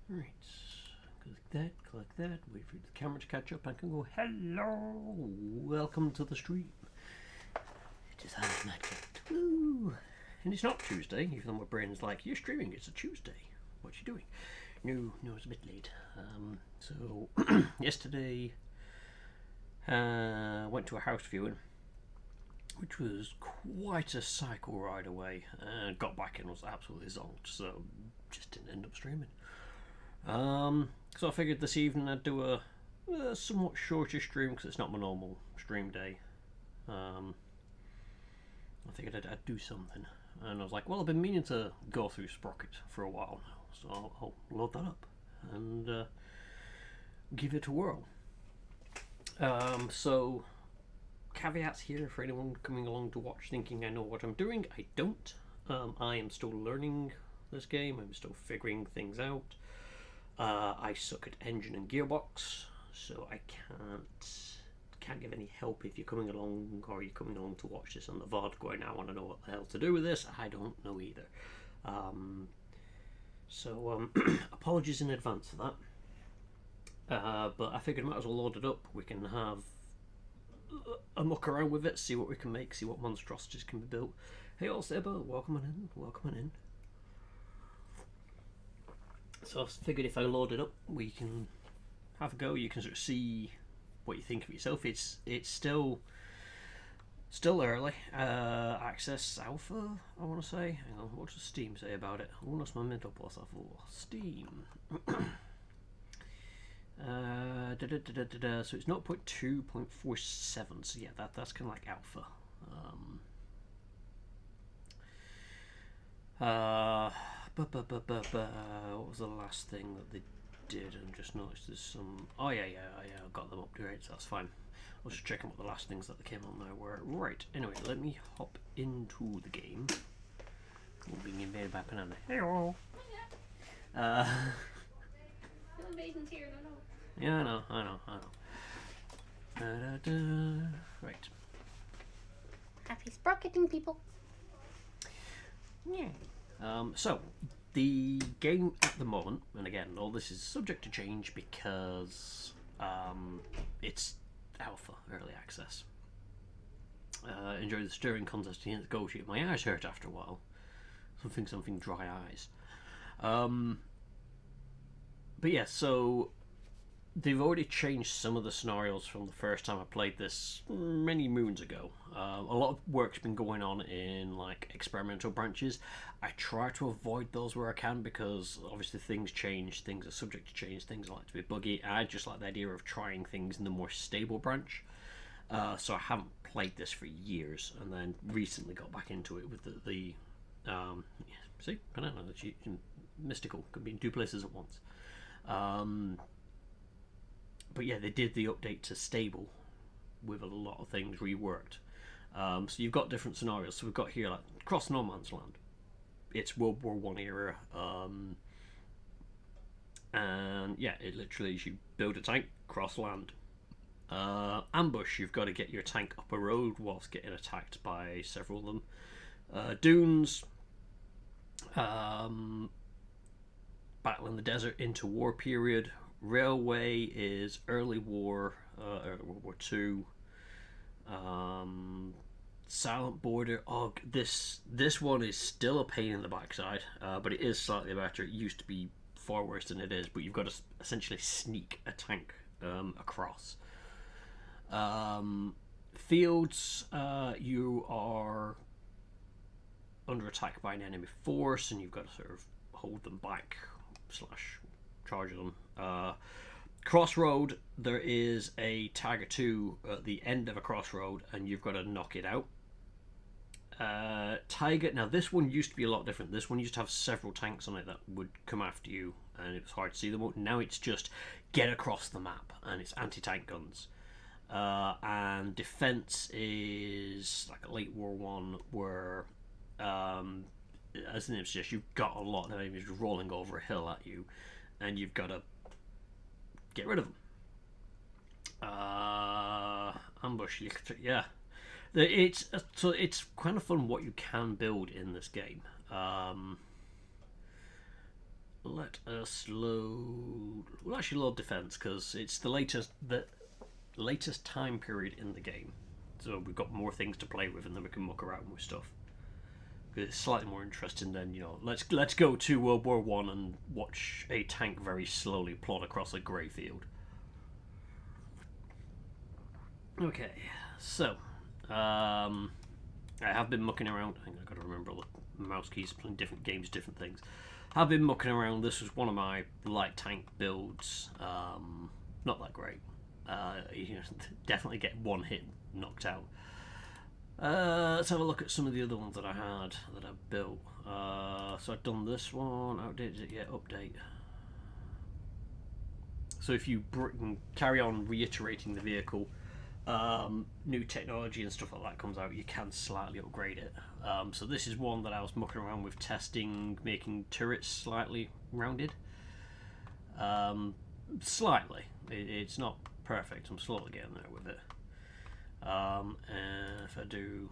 Right. Click that, wait for the camera to catch up. I can go, hello, welcome to the stream. It is I, Madcat. Woo! And it's not Tuesday, even though my brain's like, you're streaming, it's a Tuesday. What you doing? No, it's a bit late. So, yesterday, went to a house viewing, which was quite a cycle ride away. Got back and was absolutely zonked, so just didn't end up streaming. So I figured this evening I'd do a somewhat shorter stream because it's not my normal stream day. I figured I'd do something, and I was like, well, I've been meaning to go through Sprocket for a while now, so I'll load that up and give it a whirl. So caveats here for anyone coming along to watch thinking I know what I'm doing. I don't. I am still learning this game. I'm still figuring things out. I suck at engine and gearbox, so I can't give any help if you're coming along or you're coming along to watch this on the VOD going, I want to know what the hell to do with this. I don't know either. So apologies in advance for that. But I figured I might as well load it up. We can have a muck around with it, see what we can make, see what monstrosities can be built. Hey all Seba, welcome in. So I figured if I load it up, we can have a go. You can sort of see what you think of yourself. It's still early access alpha, I want to say. Hang on, what does Steam say about it? Oh, that's my mental plus for Steam. So it's 0.2.47. So yeah, that's kind of like alpha. What was the last thing that they did? And just noticed there's some. Oh yeah, I got them up to date, so that's fine. I was just checking what the last things that came on there were. Right. Anyway, let me hop into the game. Being invaded by Banana. Hello. No invasions here. No. Yeah, I know. Right. Happy sprocketing, people. Yeah. So, the game at the moment, and again, all this is subject to change because it's alpha, early access. Enjoy the stirring contest against the Go Shoot. My eyes hurt after a while. Something dry eyes. But yeah, so they've already changed some of the scenarios from the first time I played this many moons ago. A lot of work's been going on in like experimental branches. I try to avoid those where I can because obviously things change, things are subject to change, things like to be buggy. I just like the idea of trying things in the more stable branch. So I haven't played this for years, and then recently got back into it with the see, banana, mystical, could be in two places at once. But yeah, they did the update to stable with a lot of things reworked. So you've got different scenarios. So we've got here like across no man's land. It's World War One era, and yeah, it literally is you build a tank, cross land. Ambush, you've got to get your tank up a road whilst getting attacked by several of them. Dunes, battle in the desert into war period. Railway is early war, World War Two. Silent Border. Oh, this one is still a pain in the backside, but it is slightly better. It used to be far worse than it is, but you've got to essentially sneak a tank across. Fields, you are under attack by an enemy force, and you've got to sort of hold them back / charge them. Crossroad, there is a Tiger 2 at the end of a crossroad, and you've got to knock it out. Tiger, now this one used to be a lot different. This one used to have several tanks on it that would come after you, and it was hard to see them. Now it's just get across the map, and it's anti-tank guns. And defense is like a late War One, where as the name suggests, you've got a lot of enemies rolling over a hill at you, and you've got to get rid of them. Ambush, yeah. It's kind of fun what you can build in this game. let us load. We'll actually load defense because it's the latest time period in the game. So we've got more things to play with, and then we can muck around with stuff. It's slightly more interesting than, you know, let's go to World War One and watch a tank very slowly plod across a grey field. Okay, so I have been mucking around. I think I've got to remember all the mouse keys, playing different games, different things. I've been mucking around. This was one of my light tank builds. Not that great. You definitely get one hit knocked out. Let's have a look at some of the other ones that I had that I built. So I've done this one. Outdated it yet? Update. So if you carry on reiterating the vehicle, new technology and stuff like that comes out, you can slightly upgrade it. So this is one that I was mucking around with, testing, making turrets slightly rounded. Slightly. It's not perfect. I'm slowly getting there with it. And if I do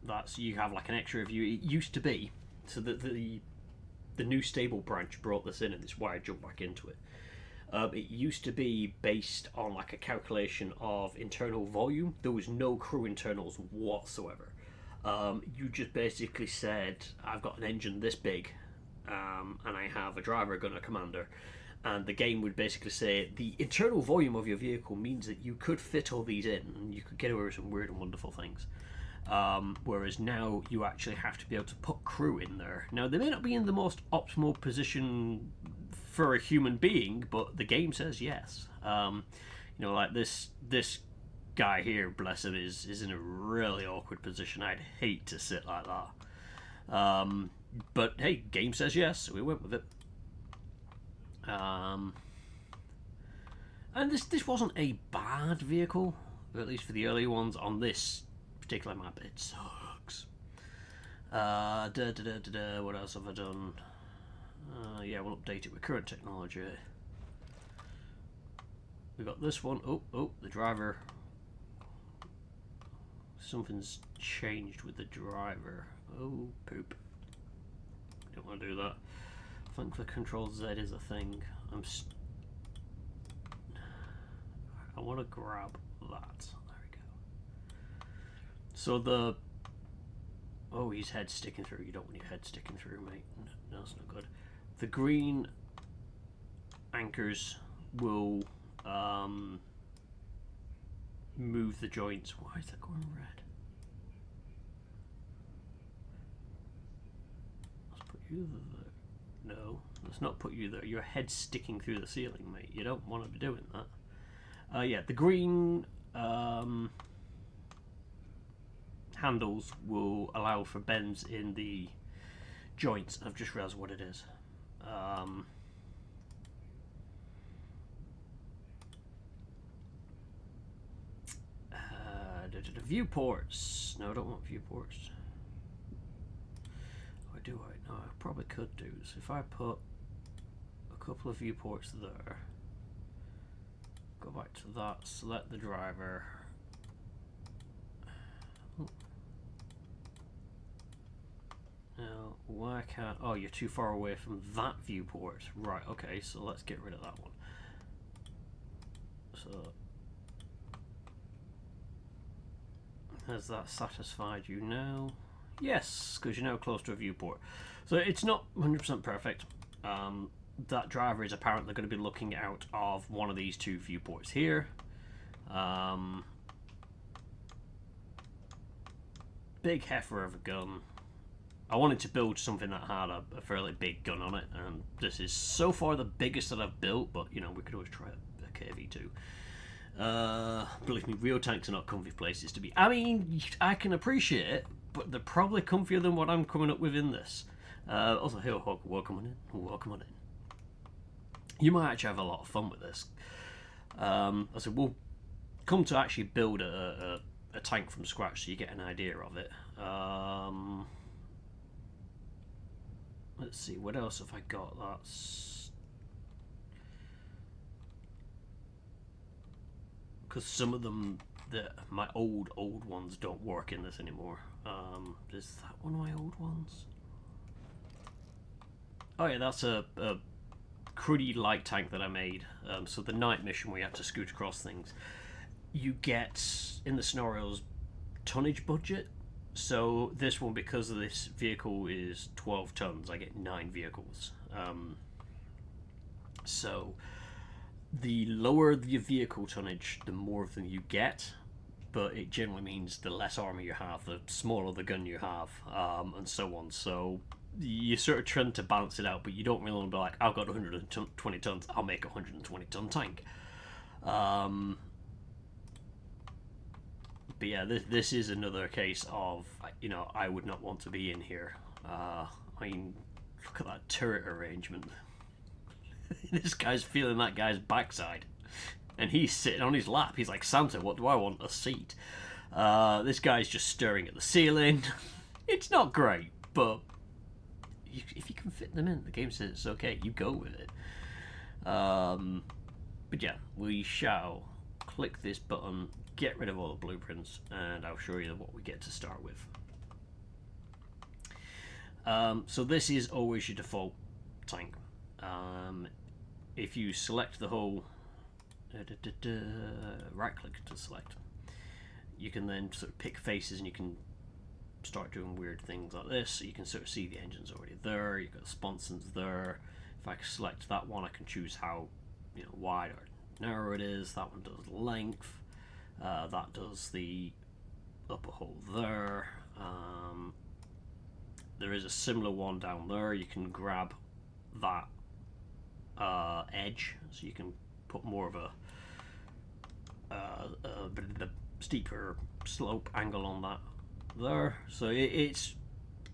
that, so you have like an extra view. It used to be, so that the new stable branch brought this in, and this is why I jumped back into it. It used to be based on like a calculation of internal volume. There was no crew internals whatsoever. You just basically said, I've got an engine this big, and I have a driver, a gunner, commander. And the game would basically say the internal volume of your vehicle means that you could fit all these in and you could get away with some weird and wonderful things. Whereas now you actually have to be able to put crew in there. Now, they may not be in the most optimal position for a human being, but the game says yes. You know, like this guy here, bless him, is in a really awkward position. I'd hate to sit like that. But hey, game says yes, so we went with it. And this wasn't a bad vehicle, at least for the early ones. On this particular map, it sucks. What else have I done? Yeah, we'll update it with current technology. We got this one. Oh, the driver. Something's changed with the driver. Oh, poop. Don't want to do that. I think the Control Z is a thing. I want to grab that. There we go. So oh, his head's sticking through. You don't want your head sticking through, mate. No, that's not good. The green anchors will move the joints. Why is that going red? Let's put you there. No, let's not put you there. Your head's sticking through the ceiling, mate. You don't want to be doing that. Yeah, the green handles will allow for bends in the joints. I've just realised what it is. Viewports. No, I don't want viewports. Or do I? No, I probably could do. So if I put a couple of viewports there, go back to that, select the driver. Now, why can't... Oh, you're too far away from that viewport. Right, okay, so let's get rid of that one. So, has that satisfied you now? Yes, because you're now close to a viewport. So it's not 100% perfect. That driver is apparently going to be looking out of one of these two viewports here. Big heifer of a gun. I wanted to build something that had a fairly big gun on it, and this is so far the biggest that I've built, but you know, we could always try a KV2. Believe me, real tanks are not comfy places to be. I mean, I can appreciate it, but they're probably comfier than what I'm coming up with in this. Also, hey, welcome on in. Welcome on in. You might actually have a lot of fun with this. I said, we'll come to actually build a tank from scratch so you get an idea of it. Let's see, what else have I got? That's... Because some of them, my old ones don't work in this anymore. Is that one of my old ones? Oh yeah, that's a cruddy light tank that I made. So the night mission where you have to scoot across things, you get in the scenarios tonnage budget. So this one, because of this vehicle is 12 tons, I get 9 vehicles. So the lower the vehicle tonnage, the more of them you get. But it generally means the less armor you have, the smaller the gun you have, and so on. So you sort of trend to balance it out, but you don't really want to be like, I've got 120 tons, I'll make a 120-ton tank. But yeah, this is another case of, I would not want to be in here. I mean, look at that turret arrangement. This guy's feeling that guy's backside. And he's sitting on his lap. He's like, Santa, what do I want? A seat. This guy's just staring at the ceiling. It's not great, but if you can fit them in, the game says it's okay. You go with it. But yeah, we shall click this button, get rid of all the blueprints, and I'll show you what we get to start with. So this is always your default tank. If you select the whole, right click to select, you can then sort of pick faces and you can start doing weird things like this. So you can sort of see the engine's already there, you've got the sponsons there. If I select that one, I can choose how wide or narrow it is. That one does length. That does the upper hole there. There is a similar one down there. You can grab that edge, so you can put more of a bit of the steeper slope angle on that there. So it's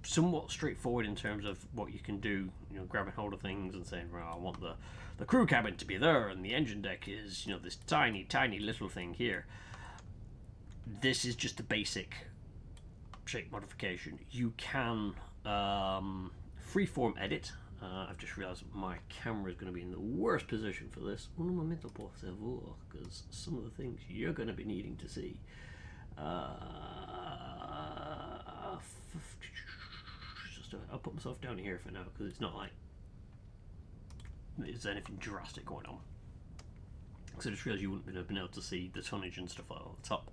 somewhat straightforward in terms of what you can do, grabbing hold of things and saying, right, I want the crew cabin to be there, and the engine deck is this tiny little thing here. This is just a basic shape modification. You can freeform edit. I've just realised my camera is going to be in the worst position for this. Un momento, por favor, because some of the things you're going to be needing to see. I'll put myself down here for now, because it's not like there's anything drastic going on. Because I just realised you wouldn't have been able to see the tonnage and stuff like that at the top.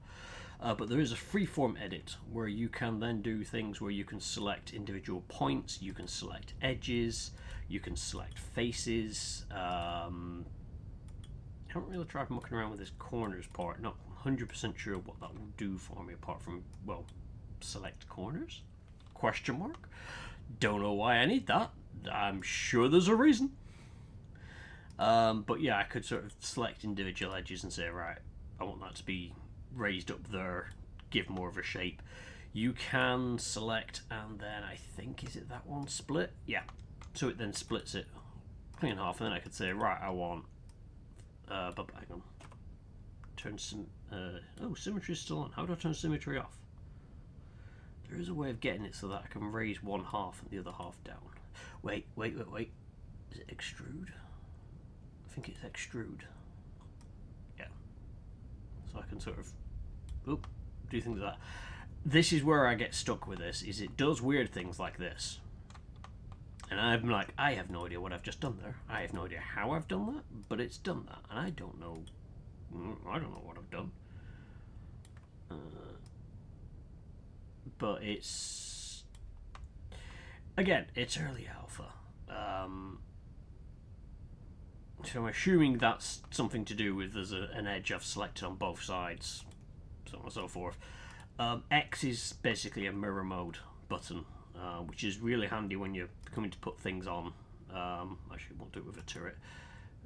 But there is a freeform edit where you can then do things where you can select individual points, you can select edges, you can select faces. I haven't really tried mucking around with this corners part. Not 100% sure what that will do for me apart from, well, select corners? Question mark? Don't know why I need that. I'm sure there's a reason. But yeah, I could sort of select individual edges and say, right, I want that to be raised up there, give more of a shape. You can select, and then I think, is it that one split? Yeah, so it then splits it in half, and then I could say, right, I want hang on, turn some oh, symmetry's still on. How do I turn symmetry off? There is a way of getting it so that I can raise one half and the other half down. Wait, is it extrude? I think it's extrude. Yeah, so I can sort of do things like that. This is where I get stuck with this, is it does weird things like this. And I'm like, I have no idea what I've just done there. I have no idea how I've done that, but it's done that. And I don't know what I've done. But it's... Again, it's early alpha. So I'm assuming that's something to do with there's an edge I've selected on both sides, so on and so forth. X is basically a mirror mode button, which is really handy when you're coming to put things on. Actually, won't do it with a turret.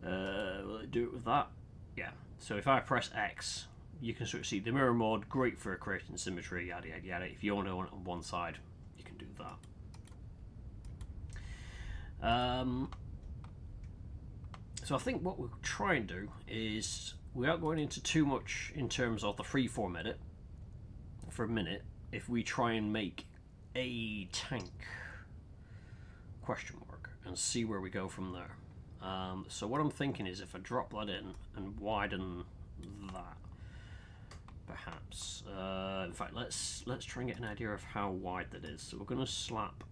Will it do it with that? Yeah. So if I press X, you can sort of see the mirror mode, great for creating symmetry, yada yada yada. If you want to want it on one side, you can do that. So I think what we'll try and do is, without going into too much in terms of the freeform edit for a minute, if we try and make a tank question mark and see where we go from there. So what I'm thinking is if I drop that in and widen that, perhaps. In fact, let's try and get an idea of how wide that is. So we're going to slap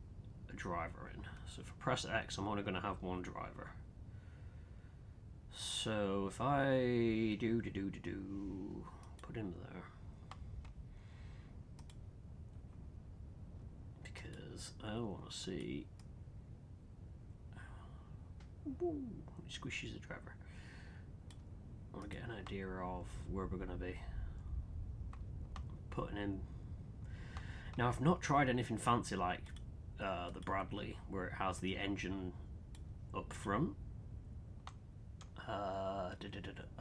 a driver in. So if I press X, I'm only going to have one driver. So if I put him there, because I want to see. Woo, he squishes the driver. I want to get an idea of where we're going to be putting him. Now I've not tried anything fancy like the Bradley, where it has the engine up front.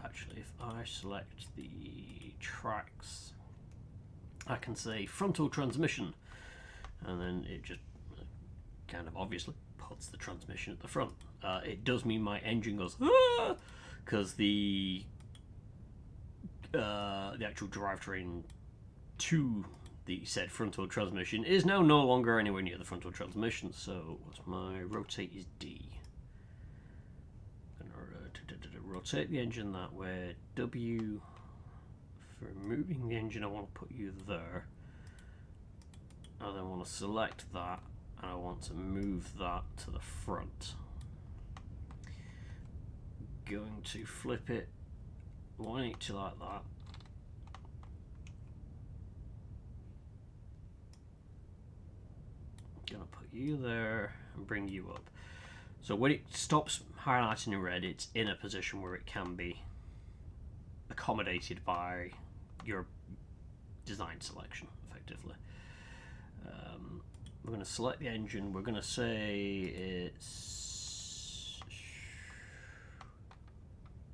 Actually, if I select the tracks, I can say frontal transmission, and then it just kind of obviously puts the transmission at the front. It does mean my engine goes because the actual drivetrain to the said frontal transmission is now no longer anywhere near the frontal transmission. So what's my rotate is D. Rotate the engine that way. W for moving the engine, I want to put you there. I then want to select that and I want to move that to the front. Going to flip it 180 like that. Gonna put you there and bring you up. So when it stops highlighting in red, it's in a position where it can be accommodated by your design selection, effectively. We're going to select the engine. We're going to say it's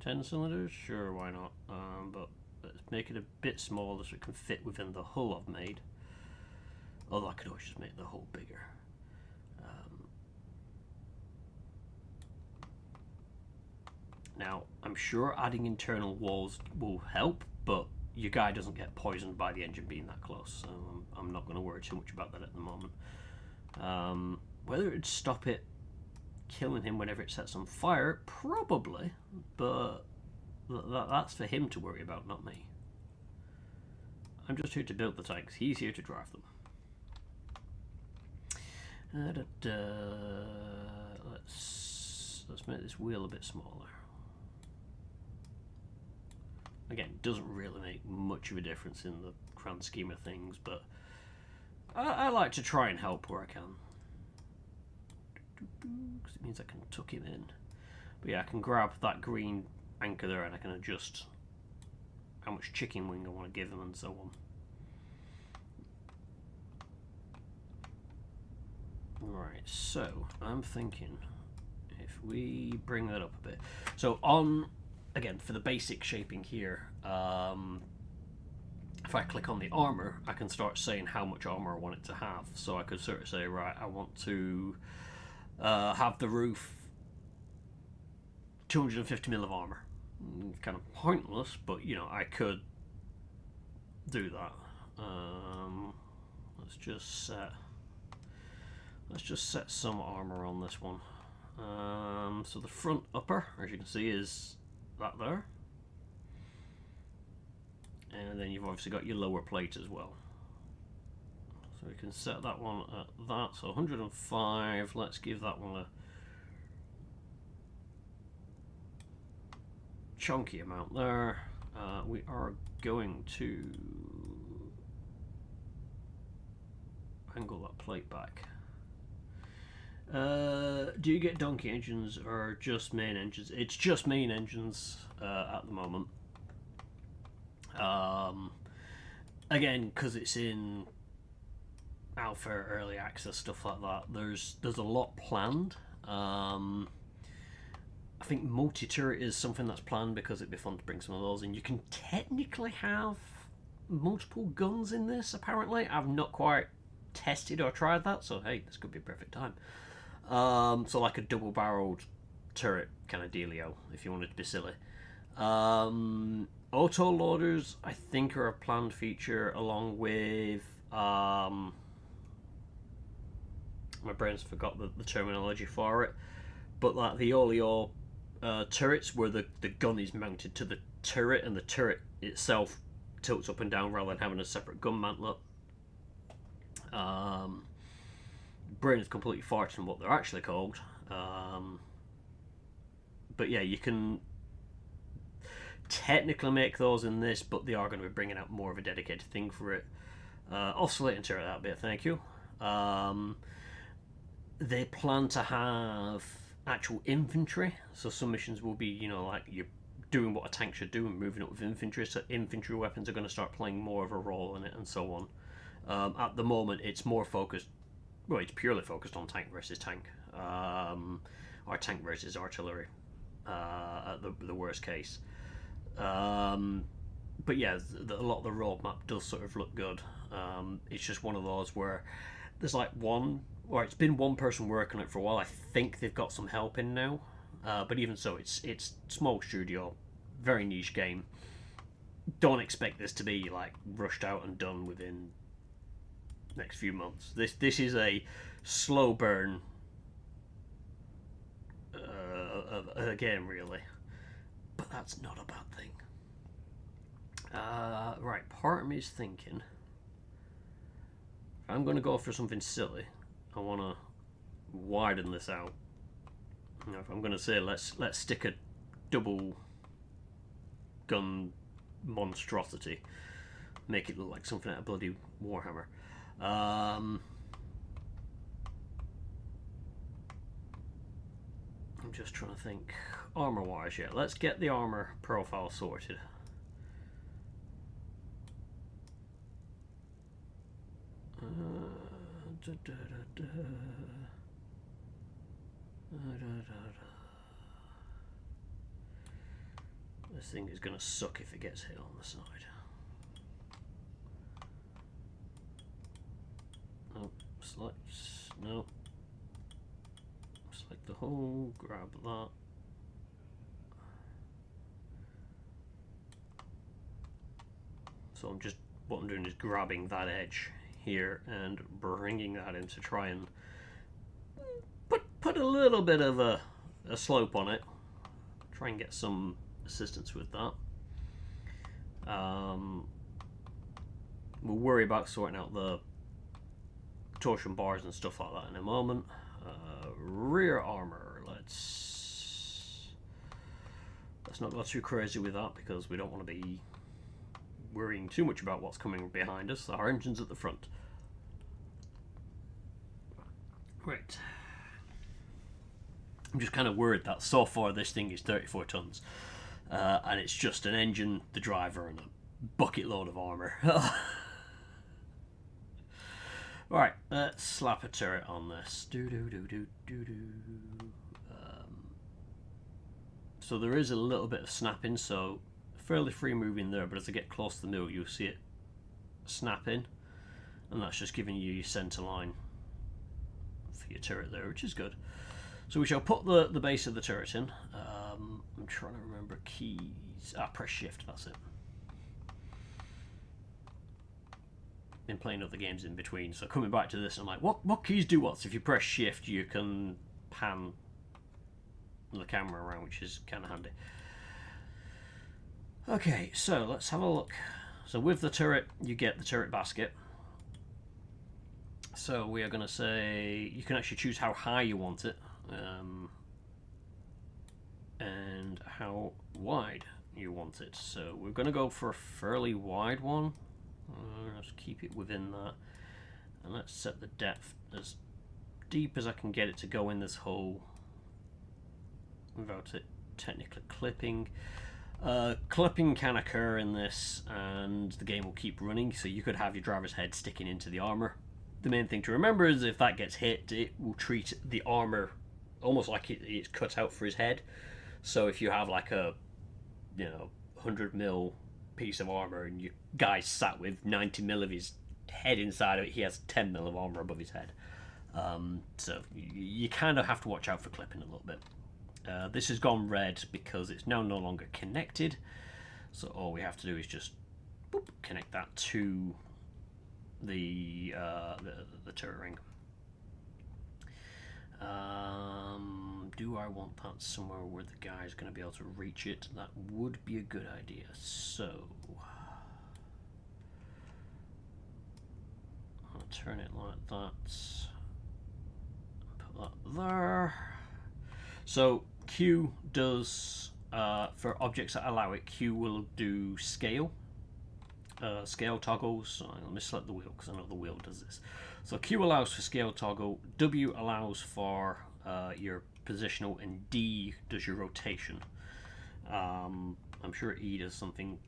10 cylinders. Sure, why not? But let's make it a bit smaller so it can fit within the hull I've made. Although I could always just make the hull bigger. Now, I'm sure adding internal walls will help, but your guy doesn't get poisoned by the engine being that close, so I'm not going to worry too much about that at the moment. Whether it would stop it killing him whenever it sets on fire, probably, but that's for him to worry about, not me. I'm just here to build the tanks, he's here to drive them. Let's make this wheel a bit smaller. Again, it doesn't really make much of a difference in the grand scheme of things, but I like to try and help where I can. Because it means I can tuck him in. But yeah, I can grab that green anchor there and I can adjust how much chicken wing I want to give him and so on. Right, so I'm thinking if we bring that up a bit. So on... Again, for the basic shaping here, if I click on the armor, I can start saying how much armor I want it to have. So I could sort of say, right, I want to have the roof 250 mil of armor. Kind of pointless, but you know, I could do that. Let's just set some armor on this one. So the front upper, as you can see, is that there, and then you've obviously got your lower plate as well, so we can set that one at that, so 105. Let's give that one a chunky amount there. We are going to angle that plate back. Do you get donkey engines or just main engines? It's just main engines at the moment. Again, because it's in alpha, early access, stuff like that. There's a lot planned. I think multi-turret is something that's planned because it'd be fun to bring some of those in. You can technically have multiple guns in this. Apparently, I've not quite tested or tried that, so hey, this could be a perfect time. So like a double-barreled turret kind of dealio, if you wanted to be silly. Auto loaders, I think, are a planned feature, along with my brain's forgot the terminology for it, but like the oleo turrets, where the gun is mounted to the turret and the turret itself tilts up and down rather than having a separate gun mantlet. brain is completely forgotten what they're actually called. But yeah, you can technically make those in this, but they are going to be bringing out more of a dedicated thing for it. Oscillating turret, that bit, thank you. They plan to have actual infantry, so some missions will be, like you're doing what a tank should do and moving up with infantry, so infantry weapons are going to start playing more of a role in it and so on. At the moment, it's more focused, well, it's purely focused on tank versus tank, or tank versus artillery, at the worst case. But yeah, a lot of the roadmap does sort of look good. It's just one of those where there's like it's been one person working on it for a while. I think they've got some help in now, but even so, it's small studio, very niche game. Don't expect this to be like rushed out and done within next few months. This is a slow burn of a game, really, but that's not a bad thing. Right, part of me is thinking I'm going to go for something silly. I want to widen this out. If I'm going to say let's stick a double gun monstrosity, make it look like something out of bloody Warhammer. I'm just trying to think. Armor wise, yeah. Let's get the armor profile sorted. This thing is going to suck if it gets hit on the side. Nope. No. Select the hole, grab that. So what I'm doing is grabbing that edge here and bringing that in to try and put a little bit of a slope on it. Try and get some assistance with that. We'll worry about sorting out the torsion bars and stuff like that in a moment. Rear armor, let's not go too crazy with that because we don't want to be worrying too much about what's coming behind us. Our engine's at the front. Right. I'm just kind of worried that so far this thing is 34 tons. And it's just an engine, the driver, and a bucket load of armor. Right, let's slap a turret on this. So there is a little bit of snapping, so fairly free moving there, but as I get close to the middle, you'll see it snapping, and that's just giving you your centre line for your turret there, which is good. So we shall put the base of the turret in. I'm trying to remember keys. Press shift, that's it. Been playing other games in between, so coming back to this, I'm like, what keys do what? So if you press shift, you can pan the camera around, which is kind of handy. Okay, so let's have a look. So with the turret, you get the turret basket. So we are going to say you can actually choose how high you want it, and how wide you want it. So we're going to go for a fairly wide one. Let's keep it within that, and let's set the depth as deep as I can get it to go in this hole without it technically clipping. Clipping can occur in this and the game will keep running, so you could have your driver's head sticking into the armor. The main thing to remember is if that gets hit, it will treat the armor almost like it's cut out for his head. So if you have like a 100mm piece of armor and your guy sat with 90mm of his head inside of it, he has 10mm of armor above his head. So you kind of have to watch out for clipping a little bit. This has gone red because it's now no longer connected, so all we have to do is just connect that to the turret ring. Do I want that somewhere where the guy is going to be able to reach it? That would be a good idea. So I'll turn it like that. that there. So Q does, for objects that allow it, Q will do scale. Scale toggles. Let me select the wheel because I know the wheel does this. So Q allows for scale toggle, W allows for your positional, and D does your rotation. I'm sure E does something.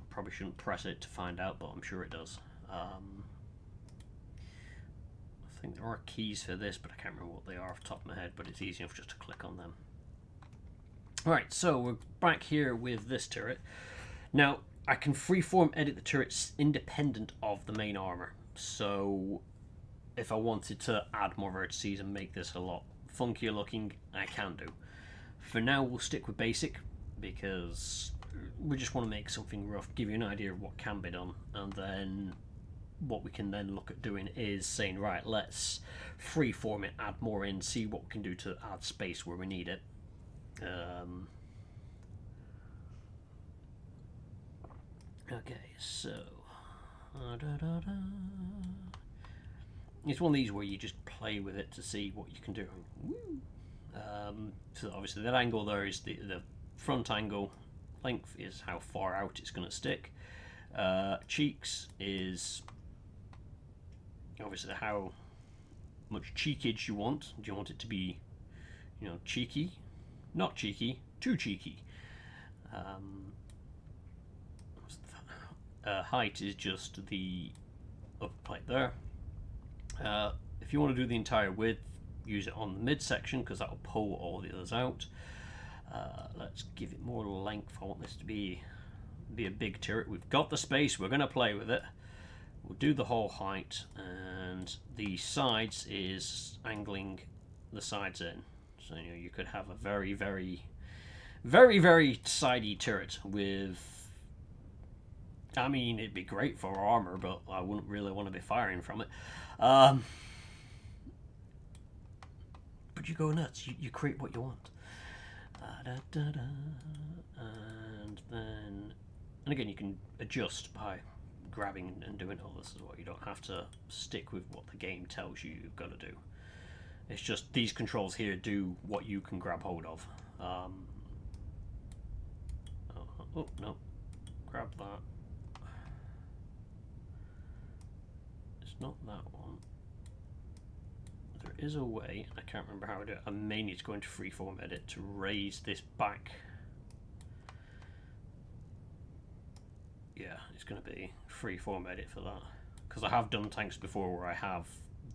Probably shouldn't press it to find out, but I'm sure it does. I think there are keys for this, but I can't remember what they are off the top of my head, but it's easy enough just to click on them. Alright, so we're back here with this turret. Now, I can freeform edit the turrets independent of the main armor. So, if I wanted to add more vertices and make this a lot funkier looking, I can do. For now, we'll stick with basic, because we just want to make something rough, give you an idea of what can be done, and then what we can then look at doing is saying, right, let's freeform it, add more in, see what we can do to add space where we need it. Okay, so it's one of these where you just play with it to see what you can do. So obviously that angle there is the front angle. Length is how far out it's going to stick. Cheeks is obviously how much cheekage you want. Do you want it to be, cheeky, not cheeky, too cheeky? Height is just the upper plate there. If you want to do the entire width, use it on the midsection because that will pull all the others out. Let's give it more length. I want this to be a big turret. We've got the space, we're going to play with it. We'll do the whole height, and the sides is angling the sides in. So you could have a very, very, very, very sidey turret with, I mean, it'd be great for armor, but I wouldn't really want to be firing from it. But you go nuts. You create what you want. And then, and again, you can adjust by grabbing and doing all this as well. You don't have to stick with what the game tells you you've got to do. It's just these controls here do what you can grab hold of. Oh no, grab that. It's not that one. There is a way, I can't remember how to do it. I may need to go into freeform edit to raise this back. Yeah, it's going to be freeform edit for that. Because I have done tanks before where I have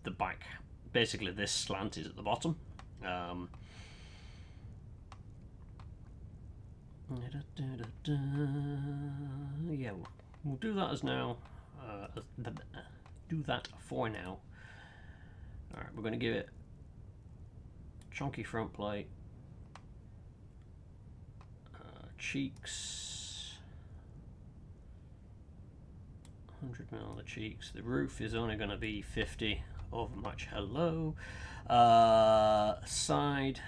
the back, basically this slant is at the bottom. Yeah, we'll do that as now. Do that for now. Alright, we're going to give it chunky front plate, cheeks, 100mm on the cheeks. The roof is only going to be 50, overmatch, hello. Side,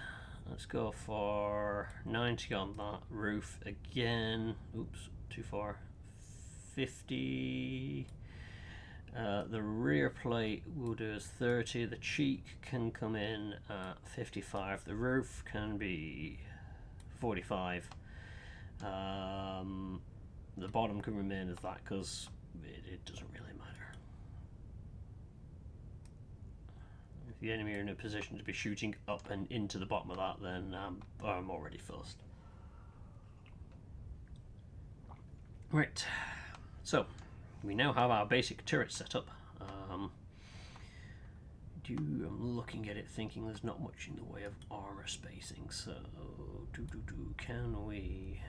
let's go for 90 on that. Roof again, oops, too far, 50. The rear plate we'll do as 30. The cheek can come in at 55. The roof can be 45. The bottom can remain as that because it doesn't really matter. If the enemy are in a position to be shooting up and into the bottom of that, then I'm already fussed. Right, so we now have our basic turret set up. I'm looking at it thinking there's not much in the way of armor spacing, so can we...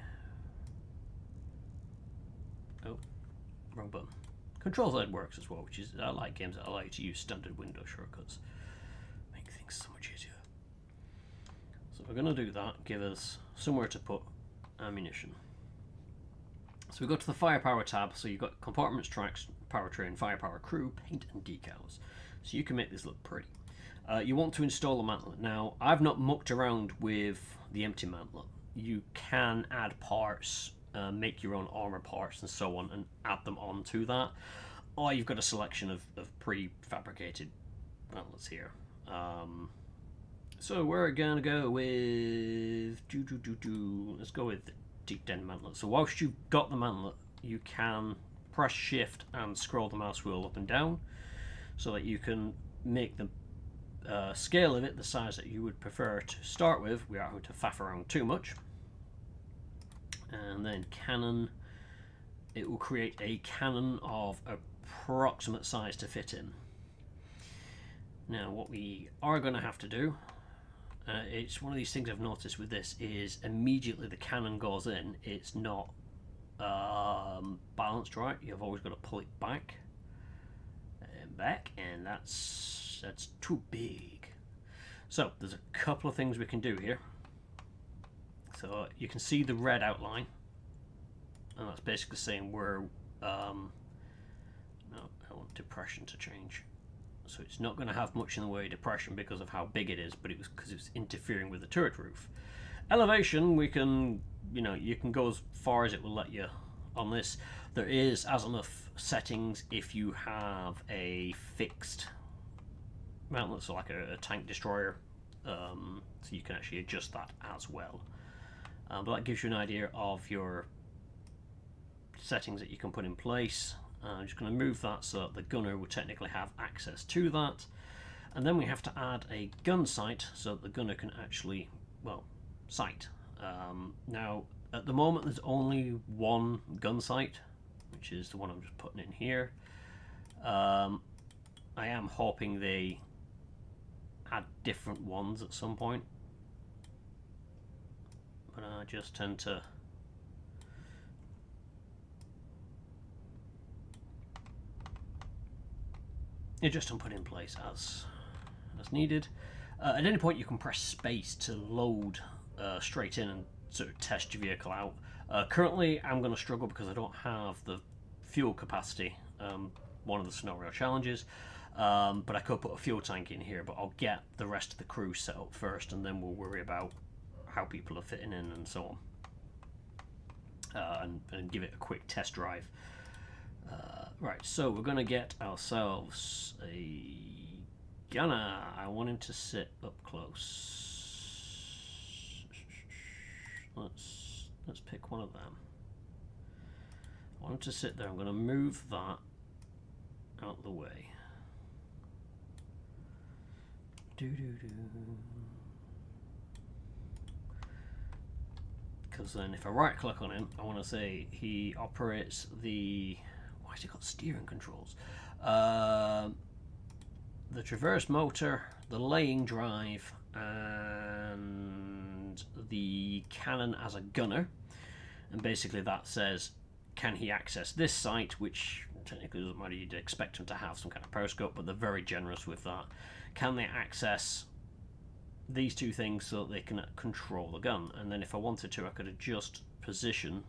Oh, wrong button. Control Z works as well, which is, I like games that allow you to use standard window shortcuts. Make things so much easier. So we're going to do that, give us somewhere to put ammunition. So we go to the firepower tab, so you've got compartments, tracks, powertrain, firepower, crew, paint and decals. So you can make this look pretty. You want to install a mantlet. Now, I've not mucked around with the empty mantlet. You can add parts, make your own armor parts and so on, and add them onto that. Or you've got a selection of pre-fabricated mantlets here. So we're gonna go with let's go with the deep den mantlet. So whilst you've got the mantlet, you can press shift and scroll the mouse wheel up and down so that you can make the scale of it the size that you would prefer to start with without having to faff around too much. And then cannon, it will create a cannon of approximate size to fit in. Now what we are going to have to do, it's one of these things I've noticed with this, is immediately the cannon goes in, it's not balanced right. You've always got to pull it back and back, and that's too big. So there's a couple of things we can do here. So you can see the red outline, and that's basically saying we're no, I want depression to change. So it's not going to have much in the way of depression because of how big it is, but it was because it's interfering with the turret roof. Elevation, we can, you can go as far as it will let you on this. There is azimuth settings if you have a fixed mount, so like a tank destroyer, so you can actually adjust that as well. But that gives you an idea of your settings that you can put in place. I'm just going to move that so that the gunner will technically have access to that. And then we have to add a gun sight so that the gunner can actually, well, sight. Now, at the moment there's only one gun sight, which is the one I'm just putting in here. I am hoping they add different ones at some point, but I just tend to adjust and put in place as needed. At any point you can press space to load straight in and sort of test your vehicle out. Currently I'm going to struggle because I don't have the fuel capacity, one of the scenario challenges, but I could put a fuel tank in here, but I'll get the rest of the crew set up first and then we'll worry about how people are fitting in and so on, and give it a quick test drive. Right, so we're going to get ourselves a gunner. I want him to sit up close. Let's pick one of them. I want him to sit there. I'm going to move that out the way. Because then if I right click on him, I want to say he operates the... Why has he got steering controls? The traverse motor, the laying drive, and the cannon as a gunner. And basically that says, can he access this site, which technically doesn't matter, you'd expect him to have some kind of periscope, but they're very generous with that. Can they access these two things so that they can control the gun? And then if I wanted to, I could adjust position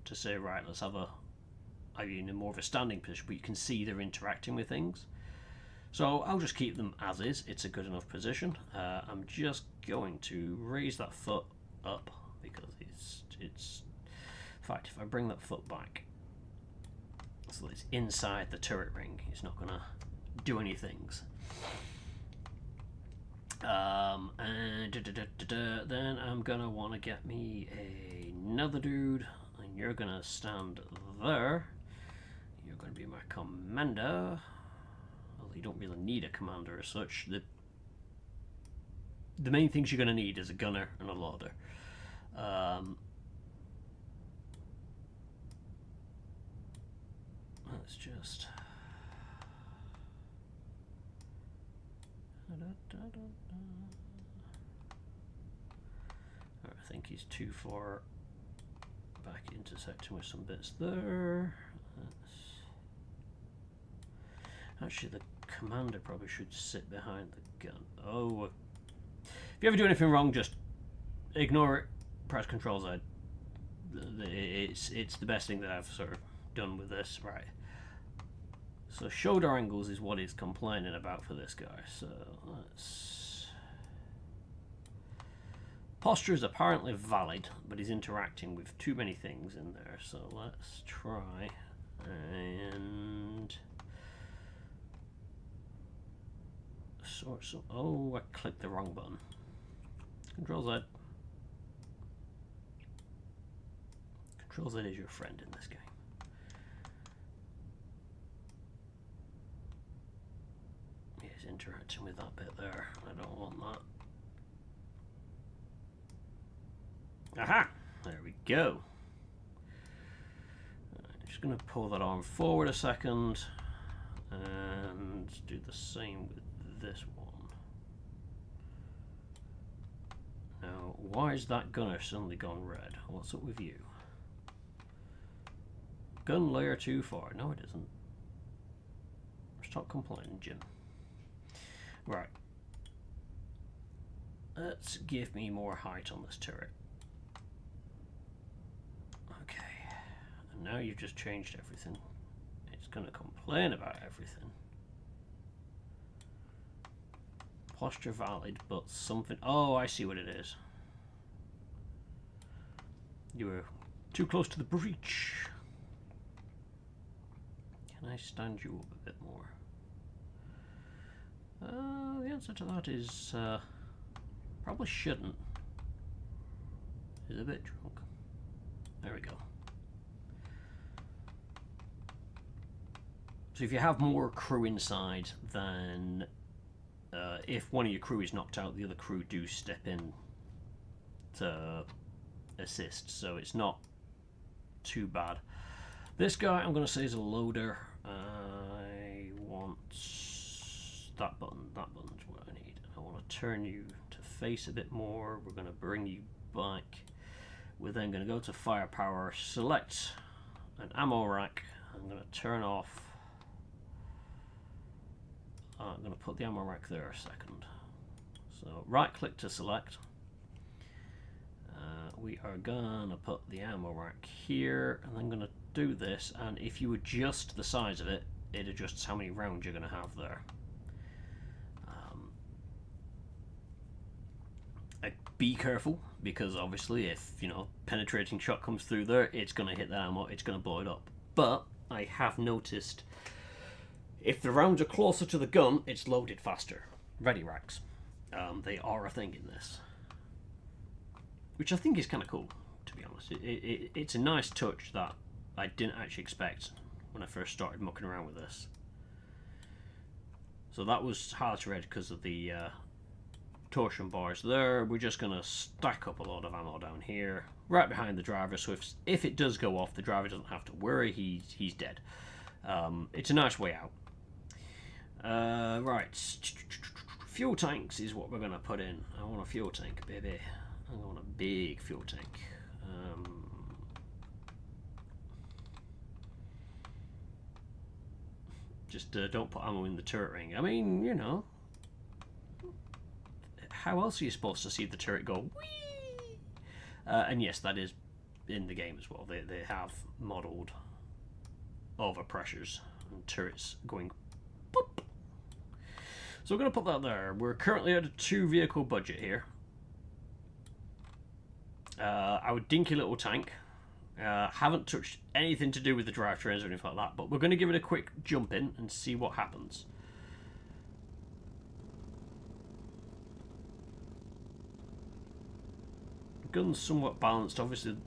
to say, right, let's have in more of a standing position, but you can see they're interacting with things. So I'll just keep them as is. It's a good enough position. I'm just going to raise that foot up because it's in fact, if I bring that foot back so it's inside the turret ring, it's not going to do any things. And then I'm going to want to get me another dude, and you're going to stand there. You're going to be my commander. Well, you don't really need a commander as such. The main things you're going to need is a gunner and a loader. Let's just... I think he's too far back, intersecting with some bits there. Actually, the commander probably should sit behind the gun. Oh, if you ever do anything wrong, just ignore it. Press Control Z. It's the best thing that I've sort of done with this. Right. So shoulder angles is what he's complaining about for this guy. So let's... Posture is apparently valid, but he's interacting with too many things in there. So let's try and or so. Oh, I clicked the wrong button. Control Z. Control Z is your friend in this game. He's interacting with that bit there. I don't want that. Aha! There we go. I'm just going to pull that arm forward a second and do the same with this one. Now, why is that gunner suddenly gone red? What's up with you? Gun layer too far. No, it isn't. Stop complaining, Jim. Right. Let's give me more height on this turret. Okay. And now you've just changed everything. It's going to complain about everything. Posture valid, but something... Oh, I see what it is. You were too close to the breach. Can I stand you up a bit more? The answer to that is probably shouldn't. He's a bit drunk. There we go. So if you have more crew inside, then if one of your crew is knocked out, the other crew do step in to assist. So it's not too bad. This guy I'm going to say is a loader. I want that button. That button's what I need. I want to turn you to face a bit more. We're going to bring you back. We're then going to go to firepower, select an ammo rack. I'm going to turn off. I'm going to put the ammo rack there a second. So right click to select. We are going to put the ammo rack here, and I'm going to do this, and if you adjust the size of it, it adjusts how many rounds you're going to have there. Be careful, because obviously if, you know, penetrating shot comes through there, it's going to hit that ammo, it's going to blow it up. But I have noticed if the rounds are closer to the gun, it's loaded faster. Ready racks. They are a thing in this. Which I think is kind of cool, to be honest. It's a nice touch that I didn't actually expect when I first started mucking around with this. So that was hard to read because of the torsion bars there. We're just going to stack up a lot of ammo down here, right behind the driver, so if it does go off, the driver doesn't have to worry, he's dead. It's a nice way out. Right, fuel tanks is what we're going to put in. I want a fuel tank, baby. I want a big fuel tank. Just don't put ammo in the turret ring. I mean, you know, how else are you supposed to see the turret go whee? And yes, that is in the game as well. They have modelled overpressures and turrets going boop. So we're going to put that there. We're currently at a 2 vehicle budget here. Our dinky little tank. Haven't touched anything to do with the drivetrains or anything like that, but we're going to give it a quick jump in and see what happens. Gun's somewhat balanced, obviously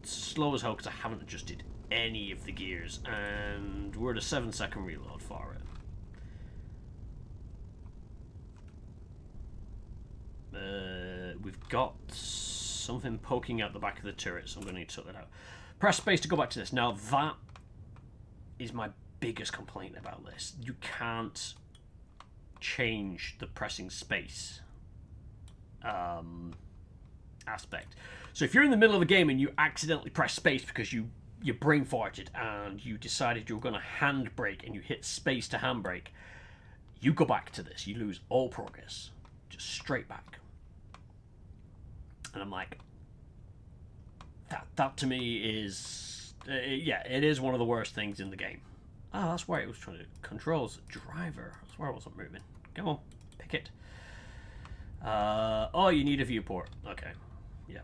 slow as hell because I haven't adjusted any of the gears, and we're at a 7-second reload for it. We've got something poking out the back of the turret, so I'm going to need to sort that out. Press space to go back to this. Now that is my biggest complaint about this. You can't change the pressing space aspect. So if you're in the middle of a game and you accidentally press space because you brain farted and you decided you were going to handbrake and you hit space to handbrake, you go back to this. You lose all progress. Just straight back. And I'm like, that to me is, yeah, it is one of the worst things in the game. Oh, that's why it was trying to controls driver. That's why I wasn't moving. Come on, pick it. Oh, you need a viewport. Okay, yeah.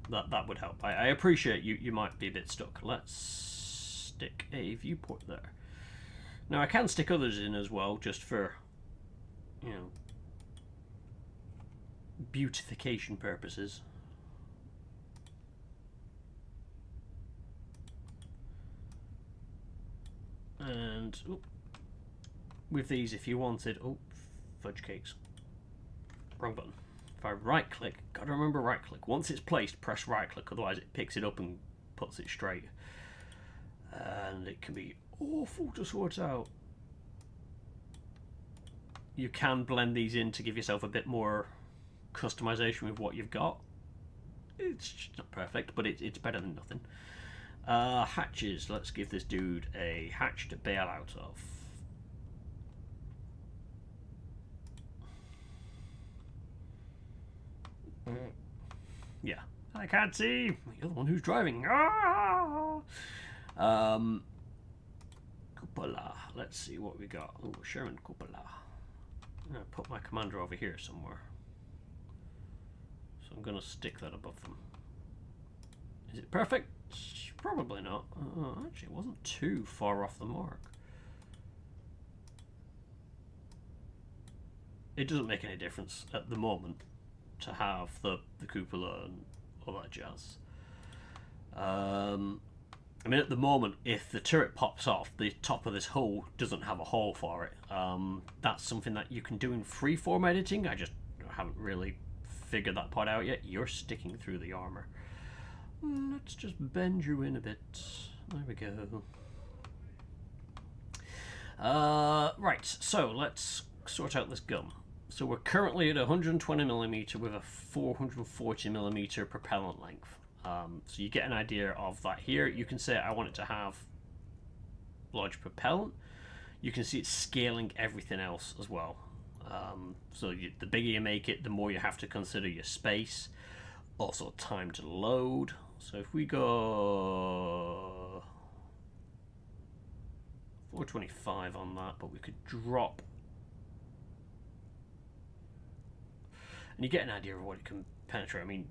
That would help. I appreciate you might be a bit stuck. Let's stick a viewport there. Now I can stick others in as well, just for, you know, beautification purposes. And with these, if you wanted, fudge cakes, wrong button. If I right click, gotta remember right click. Once it's placed, press right click, otherwise it picks it up and puts it straight. And it can be awful to sort out. You can blend these in to give yourself a bit more customization with what you've got. It's just not perfect, but it's better than nothing. Hatches. Let's give this dude a hatch to bail out of. Yeah, I can't see. You're the one who's driving. Ah! Cupola. Let's see what we got. Oh, Sherman Cupola. I'm going to put my commander over here somewhere. So I'm going to stick that above them. Is it perfect? Probably not. Actually, it wasn't too far off the mark. It doesn't make any difference at the moment to have the cupola and all that jazz. I mean, at the moment, if the turret pops off, the top of this hole doesn't have a hole for it. That's something that you can do in freeform editing. I just haven't really figured that part out yet. You're sticking through the armor. Let's just bend you in a bit. There we go. Right, so let's sort out this gun. So we're currently at 120mm with a 440mm propellant length. So you get an idea of that here. You can say I want it to have large propellant. You can see it's scaling everything else as well. So the bigger you make it, the more you have to consider your space. Also time to load. So if we go 425 on that, but we could drop, and you get an idea of what it can penetrate. I mean,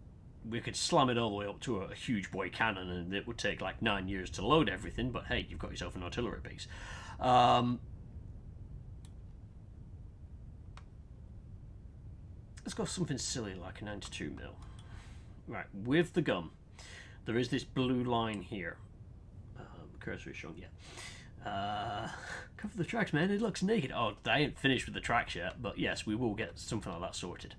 we could slam it all the way up to a huge boy cannon and it would take like 9 years to load everything, but hey, you've got yourself an artillery base. Let's go something silly like a 92mm. Right, with the gun, there is this blue line here. Cursor is shown, yeah. Cover the tracks, man, it looks naked. Oh, I ain't finished with the tracks yet, but yes, we will get something like that sorted.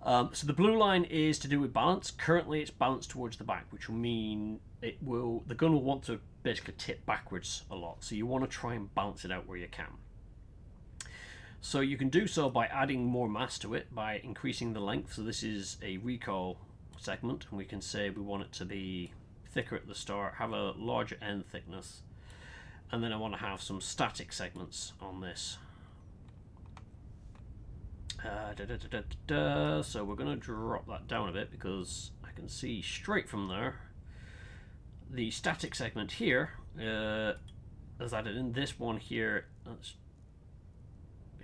So the blue line is to do with balance. Currently it's balanced towards the back, which will mean the gun will want to basically tip backwards a lot. So you want to try and balance it out where you can. So you can do so by adding more mass to it, by increasing the length. So this is a recoil segment, and we can say we want it to be thicker at the start, have a larger end thickness, and then I want to have some static segments on this. So we're going to drop that down a bit because I can see straight from there the static segment here is added in. This one here, and